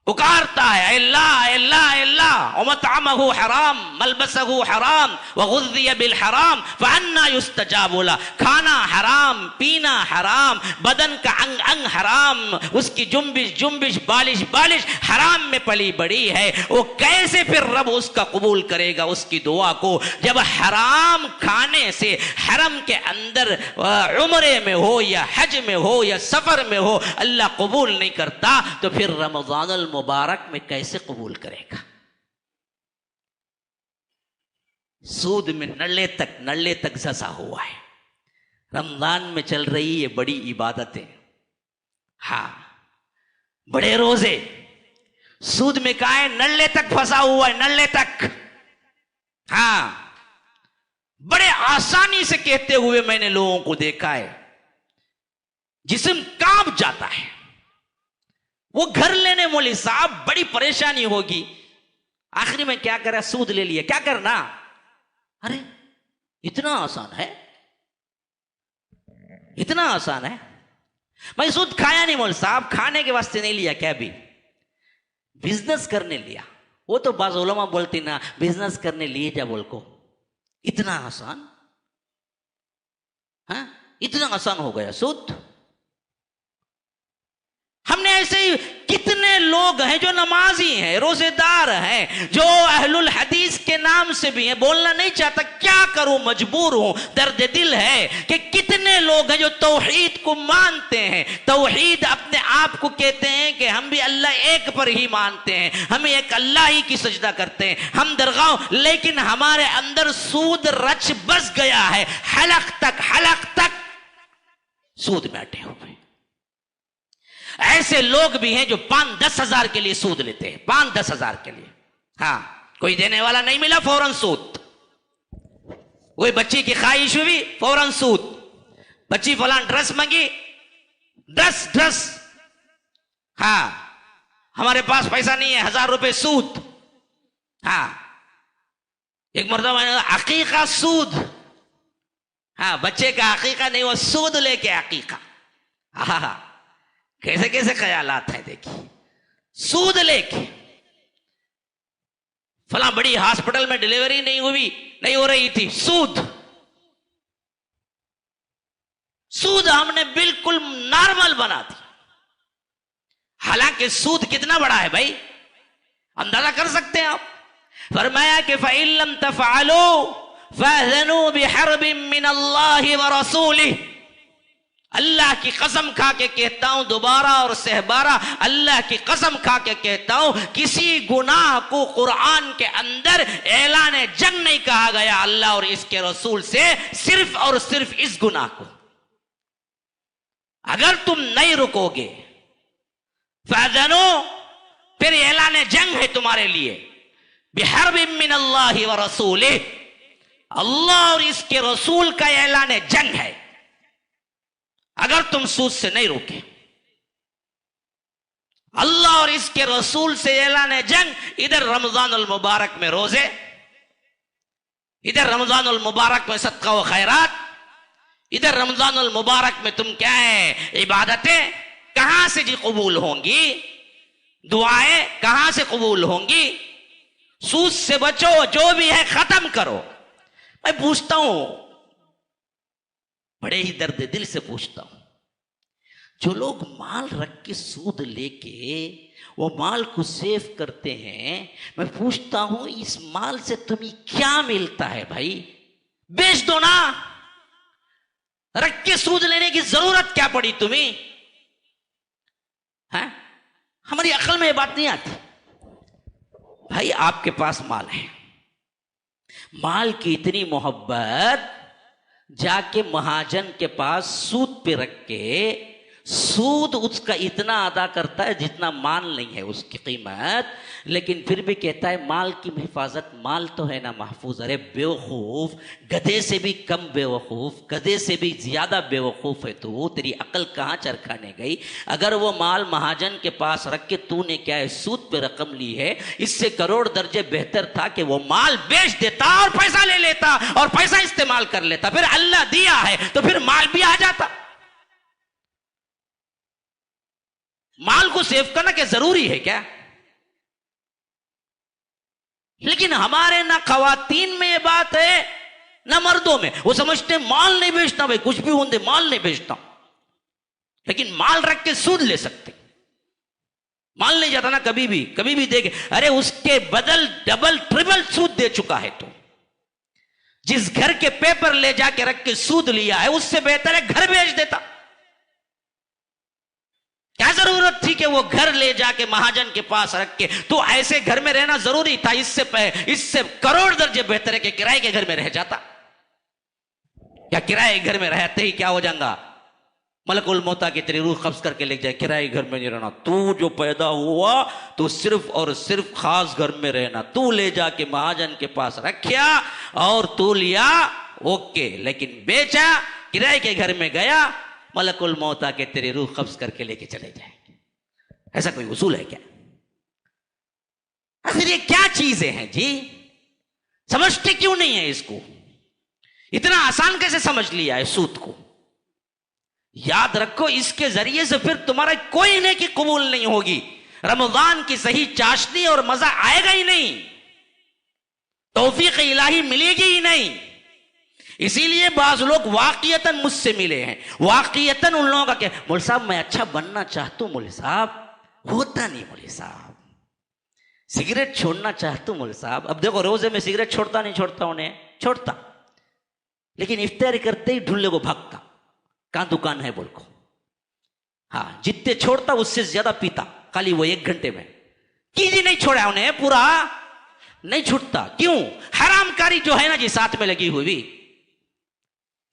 पुकारता है अल्लाह अल्लाह अल्लाह। वमतअमहु हराम मलबसहु हराम वग़ुज़्ज़िय बिल हराम फ़अन्ना युस्तजाबु लह। खाना हराम, पीना हराम, बदन का अंग अंग हराम, उसकी जुम्बिश बालिश हराम में पली बड़ी है। वो कैसे फिर रब उसका कबूल करेगा उसकी दुआ को, जब हराम खाने से हरम के अंदर उम्रे में हो या हज में हो या सफर में हो अल्लाह कबूल नहीं करता, तो फिर रमज़ानुल मुबारक में कैसे कबूल करेगा। सूद में नल्ले तक ससा हुआ है। रमजान में चल रही ये बड़ी इबादतें, हाँ बड़े रोजे, सूद में कहा है नल्ले तक फंसा हुआ है, नल्ले तक। हाँ, बड़े आसानी से कहते हुए मैंने लोगों को देखा है, जिस्म कांप जाता है। वो घर लेने मौलवी साहब बड़ी परेशानी होगी, आखिरी में क्या करा, सूद ले लिया, क्या करना। अरे इतना आसान है, इतना आसान है। मैं सूद खाया नहीं मौलवी साहब, खाने के वास्ते नहीं लिया, क्या भी बिजनेस करने लिया। वो तो बाज़ उलमा बोलती ना बिजनेस करने लिए जा बोल को, इतना आसान। हाँ, इतना आसान हो गया सूद। हमने ऐसे ही कितने लोग हैं जो नमाजी हैं, रोजेदार हैं, जो अहलुल हदीस के नाम से भी हैं। बोलना नहीं चाहता, क्या करूं, मजबूर हूं, दर्द दिल है कि कितने लोग हैं जो तौहीद को मानते हैं। तौहीद अपने आप को कहते हैं कि हम भी अल्लाह एक पर ही मानते हैं, हम एक अल्लाह ही की सजदा करते हैं, हम दरगाह, लेकिन हमारे अंदर सूद रच बस गया है। हलक तक सूद में अटे हुए। ऐसे लोग भी हैं जो 5-10 हजार के लिए सूद लेते हैं, 5-10 हजार के लिए। हाँ, कोई देने वाला नहीं मिला, फौरन सूद। कोई बच्ची की ख्वाहिश हुई, फौरन सूद। बच्ची फलान ड्रेस मांगी, ड्रेस। हाँ, हमारे पास पैसा नहीं है, 1000 रुपए सूद। हाँ, एक मर्तबा अकीका सूद। हाँ, बच्चे का अकीका नहीं, वो सूद लेके अकीका। हाँ, कैसे कैसे ख्यालात हैं देखिए। सूद लेके फला बड़ी हॉस्पिटल में डिलीवरी नहीं हो रही थी, सूद हमने बिल्कुल नॉर्मल बना दिया। हालांकि सूद कितना बड़ा है भाई, अंदाजा कर सकते हैं आप। फरमाया कि फ़इल्लम तफ़अलू फ़अज़नू बिहर्बिम मिनल्लाहि व रसूलिही। अल्लाह की कसम खा के कहता हूं, दोबारा और सहबारा अल्लाह की कसम खा के कहता हूं, किसी गुनाह को कुरान के अंदर ऐलान जंग नहीं कहा गया अल्लाह और इसके रसूल से, सिर्फ और सिर्फ इस गुनाह को। अगर तुम नहीं रुकोगे फ़अज़नू, फिर ऐलान जंग है तुम्हारे लिए, बिहर्बिम मिनल्लाहि व रसूलिही, अल्लाह और इसके रसूल का ऐलान जंग है। अगर तुम सूद से नहीं रोके, अल्लाह और इसके रसूल से ऐलान जंग। इधर रमजानुल मुबारक में रोजे, इधर रमजानुल मुबारक में सदका व खैरात, इधर रमजानुल मुबारक में तुम क्या है, इबादतें कहां से जी कबूल होंगी, दुआएं कहां से कबूल होंगी। सूद से बचो, जो भी है खत्म करो। मैं पूछता हूं, बड़े ही दर्द दिल से पूछता हूं, जो लोग माल रख के सूद लेके वो माल को सेव करते हैं, मैं पूछता हूं इस माल से तुम्हें क्या मिलता है भाई? बेच दो ना, रख के सूद लेने की जरूरत क्या पड़ी तुम्हें? है, हमारी अकल में ये बात नहीं आती। भाई आपके पास माल है, माल की इतनी मोहब्बत, जाके महाजन के पास सूद पे रख के सूद उसका इतना अदा करता है जितना माल नहीं है उसकी कीमत, लेकिन फिर भी कहता है माल की हिफाजत, माल तो है ना महफूज। अरे बेवकूफ, गधे से भी कम बेवकूफ, गधे से भी ज्यादा बेवकूफ है तू, तेरी अकल कहाँ चरखाने गई। अगर वो माल महाजन के पास रख के तूने क्या है सूद पे रकम ली है, इससे करोड़ दर्जे बेहतर था कि वो माल बेच देता और पैसा ले लेता और पैसा इस्तेमाल कर लेता, फिर अल्लाह दिया है तो फिर माल भी आ जाता। माल को सेव करना क्या जरूरी है क्या? लेकिन हमारे ना खवातीन में ये बात है ना मर्दों में। वो समझते माल नहीं बेचता, भाई कुछ भी होंगे माल नहीं बेचता, लेकिन माल रख के सूद ले सकते। माल नहीं जाता ना कभी भी देखे, अरे उसके बदल डबल ट्रिपल सूद दे चुका है। तो जिस घर के पेपर ले जाके रख के सूद लिया है उससे बेहतर है घर बेच देता। क्या जरूरत थी कि वो घर ले जाके महाजन के पास रख के, तो ऐसे घर में रहना जरूरी था। इससे करोड़ दर्जे बेहतर है कि किराए के घर में रह जाता। या किराए घर में रहते ही क्या हो जाएगा, मलकुल मौता की तेरी रूह कब्ज करके ले जाए, किराए घर में नहीं रहना, तू जो पैदा हुआ तो सिर्फ और सिर्फ खास घर में रहना। तू ले जाके महाजन के पास रखा और तू लिया ओके, लेकिन बेचा, किराए के घर में गया, मलकुल मौता के तेरी रूह कब्ज करके लेके चले जाएंगे। ऐसा कोई उसूल है क्या? आखिर ये क्या चीजें हैं जी? समझते क्यों नहीं है इसको? इतना आसान कैसे समझ लिया है सूद को? याद रखो, इसके जरिए से फिर तुम्हारा कोई नेकी कबूल नहीं होगी। रमजान की सही चाशनी और मजा आएगा ही नहीं, तौफीक इलाही मिलेगी ही नहीं। इसीलिए बाज लोग वाकईतन मुझसे मिले हैं, वाकईतन उन लोगों का क्या, मौलवी साहब मैं अच्छा बनना चाहता हूं, मौलवी साहब होता नहीं, मौलवी साहब सिगरेट छोड़ना चाहता हूं, मौलवी साहब। अब देखो रोजे में सिगरेट छोड़ता नहीं छोड़ता, उन्हें छोड़ता, लेकिन इफ्तारी करते ही ढूंढले को भागता, कहां दुकान है बोल को। हाँ, जितने छोड़ता उससे ज्यादा पीता, खाली वो 1 घंटे में। कीजिए नहीं छोड़ा उन्हें, पूरा नहीं छूटता। क्यों? हरामकारी जो है ना जी साथ में लगी हुई,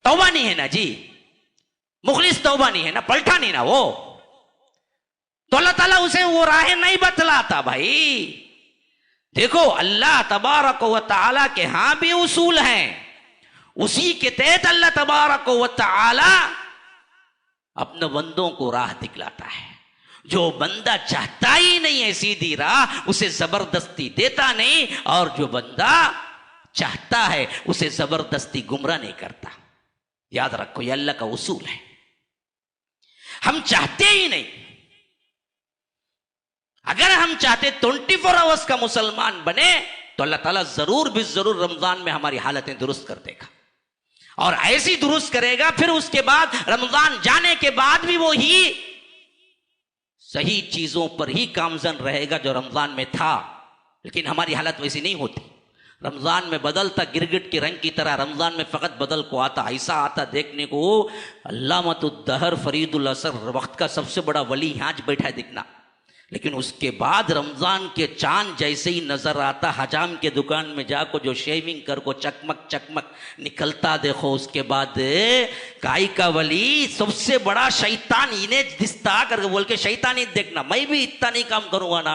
तौबा नहीं है ना जी, मुखलिस तौबा नहीं है ना, पलटा नहीं ना वो, तो अल्लाह ताला उसे वो राह नहीं बतलाता। भाई देखो, अल्लाह तबारक व तआला के यहां भी उसूल हैं, उसी के तहत अल्लाह तबारक व तआला अपने बंदों को राह दिखलाता है। जो बंदा चाहता ही नहीं है सीधी राह, उसे जबरदस्ती देता नहीं, और जो बंदा चाहता है उसे जबरदस्ती गुमराह नहीं करता। याद रखो, ये अल्लाह का उसूल है। हम चाहते ही नहीं, अगर हम चाहते 24 आवर्स का मुसलमान बने तो अल्लाह ताला जरूर भी जरूर रमजान में हमारी हालतें दुरुस्त कर देगा, और ऐसी दुरुस्त करेगा, फिर उसके बाद रमजान जाने के बाद भी वो ही सही चीजों पर ही कामजन रहेगा जो रमजान में था। लेकिन हमारी हालत वैसी नहीं होती। रमजान में बदलता गिरगिट के रंग की तरह रमजान में फकत बदल को आता, ऐसा आता देखने को। अल्लामतुद्दहर फरीदुल असर वक्त का सबसे बड़ा वली यहाँ बैठा है दिखना, लेकिन उसके बाद रमजान के चांद जैसे ही नजर आता, हजाम के दुकान में जाको जो शेविंग कर को चकमक चकमक निकलता देखो, उसके बाद काई का वली सबसे बड़ा शैतान इन्हें दिसता करके बोल के, शैतान ही देखना, मैं भी इतना नहीं काम करूंगा ना,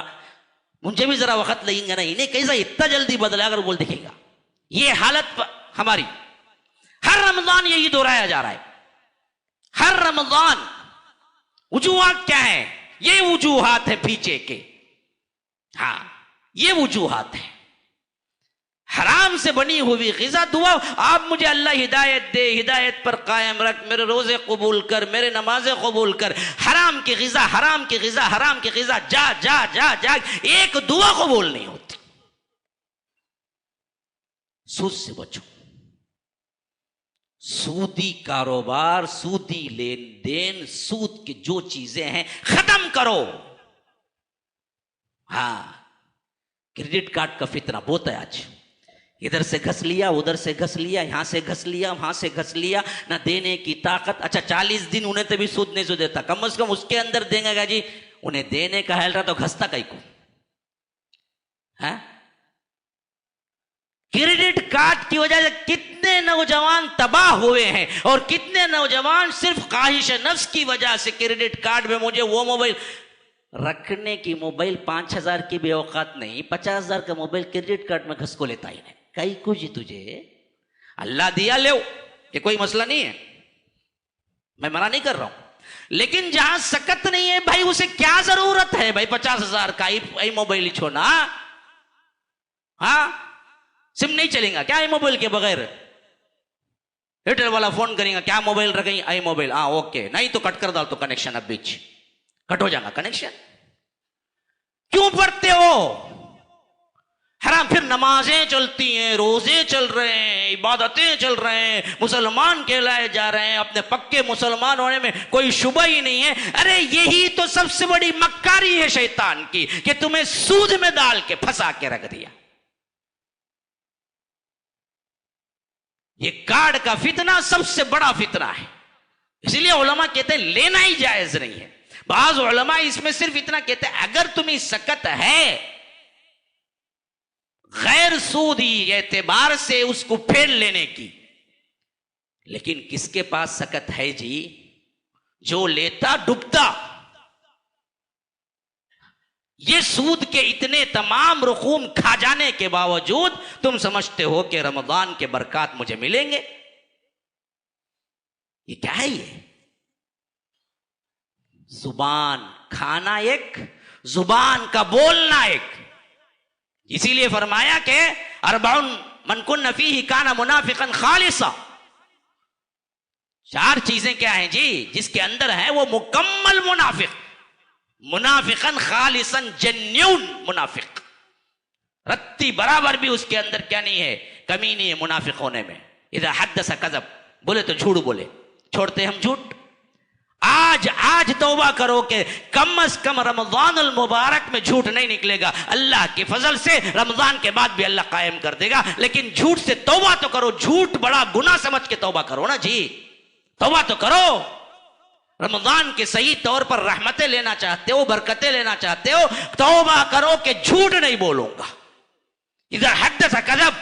मुझे भी जरा वक्त लगेगा ना, इन्हें कैसा इतना जल्दी बदला अगर बोल देखेगा। ये हालत हमारी हर रमजान यही दोहराया जा रहा है, हर रमजान। वजूहात क्या है? ये वजूहात है पीछे के, हाँ ये वजूहात है। हराम से बनी हुई ग़िज़ा, दुआ, आप मुझे अल्लाह हिदायत दे, हिदायत पर कायम रख, मेरे रोजे कबूल कर, मेरे नमाजें कबूल कर। हराम की ग़िज़ा, हराम की ग़िज़ा, हराम की ग़िज़ा, जा जा जा जा, एक दुआ कबूल नहीं होती। सूद से बचो, सूदी कारोबार, सूदी लेन देन, सूद की जो चीजें हैं खत्म करो। हाँ, क्रेडिट कार्ड का फितना बहुत है आज, इधर से घस लिया, उधर से घस लिया, यहां से घस लिया, वहां से घस लिया, ना देने की ताकत। अच्छा 40 दिन उन्हें तभी सूद नहीं सो देता, कम से कम उसके अंदर देंगे जी, उन्हें देने का हेल रहा तो घसता कहीं को है। क्रेडिट कार्ड की वजह से कितने नौजवान तबाह हुए हैं और कितने नौजवान सिर्फ ख्वाहिश नफ्स की वजह से क्रेडिट कार्ड में मुझे वो मोबाइल रखने की, मोबाइल 5,000 की भी औकात नहीं, 50,000 का मोबाइल क्रेडिट कार्ड में घस को लेता ही नहीं। कई कुछ तुझे अल्लाह दिया ले, ये कोई मसला नहीं है, मैं मना नहीं कर रहा हूं, लेकिन जहां सकत नहीं है भाई उसे क्या जरूरत है भाई 50,000 का ही मोबाइल ही छोड़ना। हाँ, सिम नहीं चलेगा क्या आई मोबाइल के बगैर? एयरटेल वाला फोन करेगा, क्या मोबाइल रखेंगे? आई मोबाइल, हाँ ओके, नहीं तो कट कर डाल तो कनेक्शन, अब बीच कट हो जाएगा कनेक्शन। क्यों पढ़ते हो हराम? फिर नमाजें चलती हैं, रोजे चल रहे हैं, इबादतें चल रहे हैं, मुसलमान कहलाए जा रहे हैं, अपने पक्के मुसलमान होने में कोई शुबा ही नहीं है। अरे यही तो सबसे बड़ी मक्कारी है शैतान की कि तुम्हें सूद में डाल के फंसा के रख दिया। ये कार्ड का फितना सबसे बड़ा फितना है, इसलिए उलमा कहते हैं लेना ही जायज नहीं है। बाज उलमा इसमें सिर्फ इतना कहते हैं अगर तुम्हें सकत है गैर सूदी एतबार से उसको फेर लेने की, लेकिन किसके पास सकत है जी? जो लेता डूबता। ये सूद के इतने तमाम रकूम खा जाने के बावजूद तुम समझते हो कि रमजान के बरकत मुझे मिलेंगे। ये क्या है? ये जुबान खाना एक, जुबान का बोलना एक। इसीलिए फरमाया कि अरबाउन मन कुन्न फीही काना मुनाफिकन खालिसा। 4 चीजें क्या हैं जी जिसके अंदर है वो मुकम्मल मुनाफिक, मुनाफिकन खालिसन जेन्युइन मुनाफिक, रत्ती बराबर भी उसके अंदर क्या नहीं है, कमी नहीं है मुनाफिक होने में। इधर हद्दस कज़ब, बोले तो झूठ बोले, छोड़ते हम झूठ। आज तौबा करो कि कम से कम रमजानुल मुबारक में झूठ नहीं निकलेगा। अल्लाह के फजल से रमजान के बाद भी अल्लाह कायम कर देगा, लेकिन झूठ से तौबा तो करो। झूठ बड़ा गुनाह समझ के तौबा करो ना जी, तौबा तो करो। रमजान के सही तौर पर रहमतें लेना चाहते हो, बरकतें लेना चाहते हो, तौबा करो कि झूठ नहीं बोलूंगा। इधर हद्दस कज़ब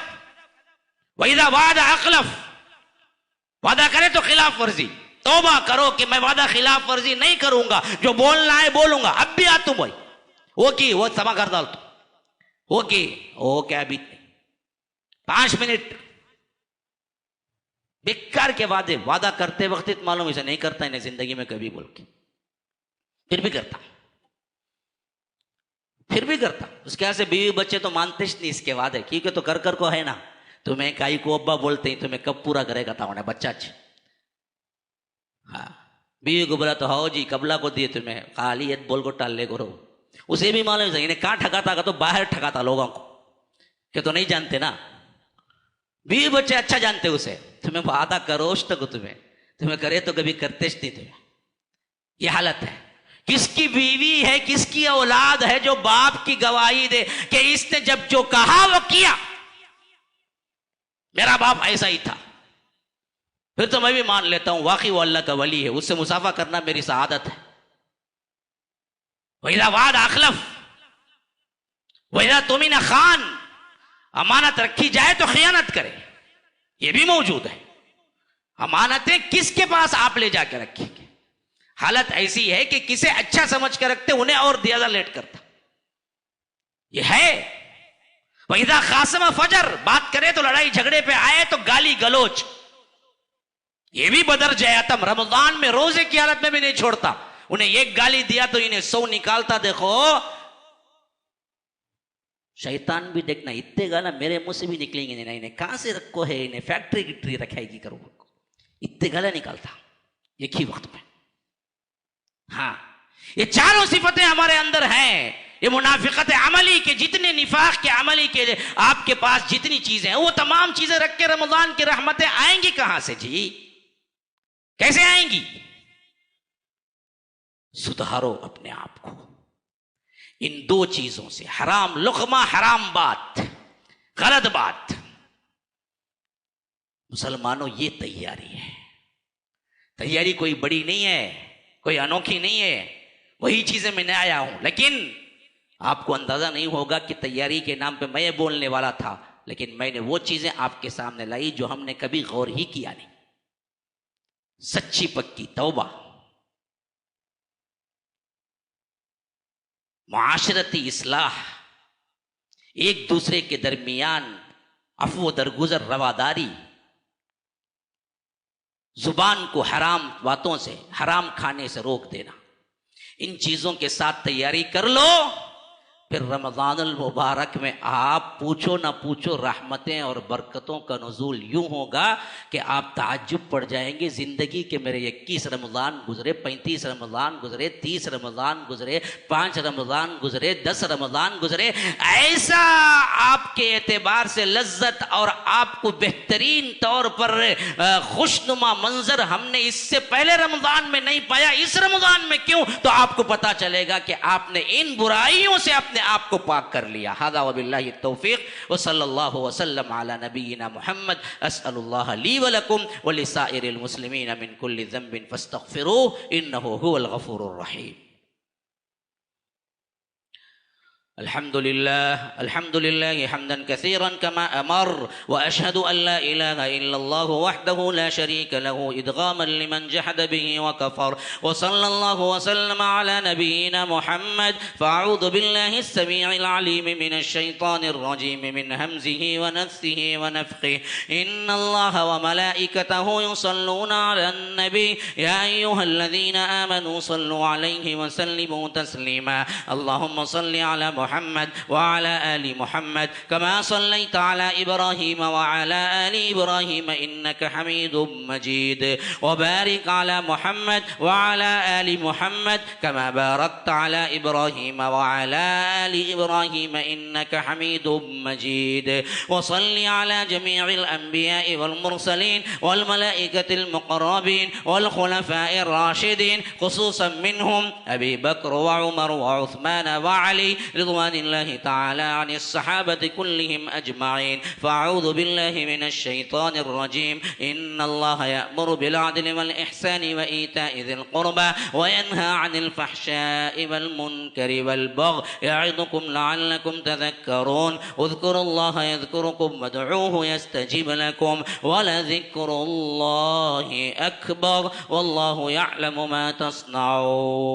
व इधर वादा अखलफ, वादा करे तो खिलाफ वर्जी। तौबा करो कि मैं वादा खिलाफ वर्जी नहीं करूंगा, जो बोलना है बोलूंगा। अब भी आ तुम भाई वो की वो समा कर डाल तू, वो की वो क्या बीत 5 मिनट बेकार के वादे। वादा करते वक्त मालूम इसे नहीं करता इन्हें जिंदगी में कभी, बोल के फिर भी करता, फिर भी करता। उसके यहाँ से बीवी बच्चे तो मानते ही नहीं इसके वादे, क्योंकि तो कर को है ना, तुम्हें काई को अब्बा बोलते ही तुम्हें कब पूरा करेगा था उन्हें बच्चा। हाँ, बीवी को बोला तो हाओ जी कबला को दिए तुम्हें, खाली बोल को टाल ले करो। उसे भी मालूम है इन्हें कहाँ ठगाता का, तो बाहर ठगाता लोगों को, कि तो नहीं जानते ना। बीवी बच्चे अच्छा जानते उसे, तुम्हें वादा करो तक तुम्हें करे तो कभी करते नहीं तुम्हें। ये हालत है। किसकी बीवी है, किसकी औलाद है जो बाप की गवाही दे कि इसने जब जो कहा वो किया, मेरा बाप ऐसा ही था, फिर तो मैं भी मान लेता हूं वाकई वो अल्लाह का वली है, उससे मुसाफा करना मेरी सआदत है। वहीदा वाद अखलफ वहीदा तुमिन खान, अमानत रखी जाए तो खयानत करे, ये भी मौजूद है। अमानतें किसके पास आप ले जाकर रखेंगे? हालत ऐसी है कि किसे अच्छा समझ कर रखते उन्हें और ज्यादा लेट करता, ये है। वहीदा खासम फजर, बात करे तो लड़ाई झगड़े पे आए तो गाली गलोच, ये भी बदर जयातम। रमजान में रोजे की हालत में भी नहीं छोड़ता, उन्हें एक गाली दिया तो इन्हें 100 निकालता। देखो शैतान भी देखना, इतने गाना मेरे मुंह से भी निकलेंगे नहीं, इन्हें कहां से रखो है, इन्हें फैक्ट्री गिट्री रखेगी करो, इतने गाला निकालता एक ही वक्त में। हाँ, ये चारों सिफतें हमारे अंदर हैं। ये मुनाफिकत अमली के जितने, निफाक के अमली के आपके पास जितनी चीजें हैं, वो तमाम चीजें रख के रमजान की रहमतें आएंगी कहां से जी? कैसे आएंगी? सुधारो अपने आप को इन 2 चीजों से, हराम लुक़मा, हराम बात, गलत बात। मुसलमानों ये तैयारी है, तैयारी कोई बड़ी नहीं है, कोई अनोखी नहीं है, वही चीजें मैं आया हूं। लेकिन आपको अंदाजा नहीं होगा कि तैयारी के नाम पे मैं बोलने वाला था, लेकिन मैंने वो चीजें आपके सामने लाई जो हमने कभी गौर ही किया नहीं। सच्ची पक्की तौबा, मुआशरती इस्लाह, एक दूसरे के दरमियान अफव दरगुजर रवादारी, जुबान को हराम बातों से, हराम खाने से रोक देना, इन चीजों के साथ तैयारी कर लो। फिर रमज़ानुल मुबारक में आप पूछो ना पूछो रहमतें और बरकतों का नुज़ूल यूं होगा कि आप ताज्जुब पड़ जाएंगे। ज़िंदगी के मेरे 21 रमज़ान गुजरे, 35 रमज़ान गुजरे, 30 रमज़ान गुजरे, 5 रमज़ान गुजरे, 10 रमज़ान गुजरे, ऐसा आपके एतबार से लज्जत और आपको बेहतरीन तौर पर खुशनुमा मंजर हमने इससे पहले रमज़ान में नहीं पाया, इस रमज़ान में क्यों? तो आपको पता चलेगा कि आपने इन बुराइयों से अपने आपको पाक कर लिया। हादा वबिल्लाहि तौफीक व सल्लल्लाहु वसल्लम अला नबीना मुहम्मद। अस्अलुल्लाह ली व लकुम व लिसाइरिल मुस्लिमीन मिन कुल्लि ज़ंबिन फस्तगफिरूह इन्नहु हुवल गफूरुर रहीम। अल्हम्दुलिल्लाह हम्दन कसीरन कमा अमर व अशहदु अन ला इलाहा इल्लल्लाहु वहदहु ला शरीका लहु इदगामन लिमन जहद बिही व कफर व सल्लल्लाहु व सल्लम अला नबीना मुहम्मद। फ़अऊज़ु बिल्लाहि अस्समीइल अलीम मिनश शैतानिर रजीम मिन हमज़िही व नफ़्सिही व नफ़्ख़िही। इन्नल्लाहा व मलाइकतहु युसल्लूना अलन नबी या अय्युहल्लज़ीना आमनू सल्लु अलैहि व सल्लिमू तस्लीमा। अल्लाहुम्मा सल्लि अला मुहम्मद व अला आलि मुहम्मद कमा सल्लैता अला इब्राहीम व अला आलि इब्राहीम इन्नका हमीदुम मजीद व बारिक अला मुहम्मद व अला आलि मुहम्मद कमा बारकता अला इब्राहीम व अला आलि इब्राहीम इन्नका हमीदुम मजीद व सल्लि अला जमीइल अंबिया'i वल मुरसलीन वल मलाइकतिल मुक़र्रबीन वल खुलफ़ाइर राशिदीन खुसूसन मिनहुम अबी बकर व उमर व उस्मान व अली रिज़वानिल्लाहि तआला अनिस सहाबति कुल्लिहिम अजमईन। फ़अऊज़ु बिल्लाहि मिनश शैतानिर रजीम। इन्नल्लाहा यअमुरु बिल अदलि वल इहसानि व ईताइ ज़िल क़ुरबा व यन्हा अनिल फ़हशाइ वल मुनकरि वल बग़य यअइज़ुकुम लअल्लकुम तज़क्करून। उज़्कुरुल्लाहा यज़्कुरुकुम वदऊहु यस्तजिब लकुम व लज़िक्रुल्लाहि अकबर वल्लाहु यअलमु मा तस्नऊन।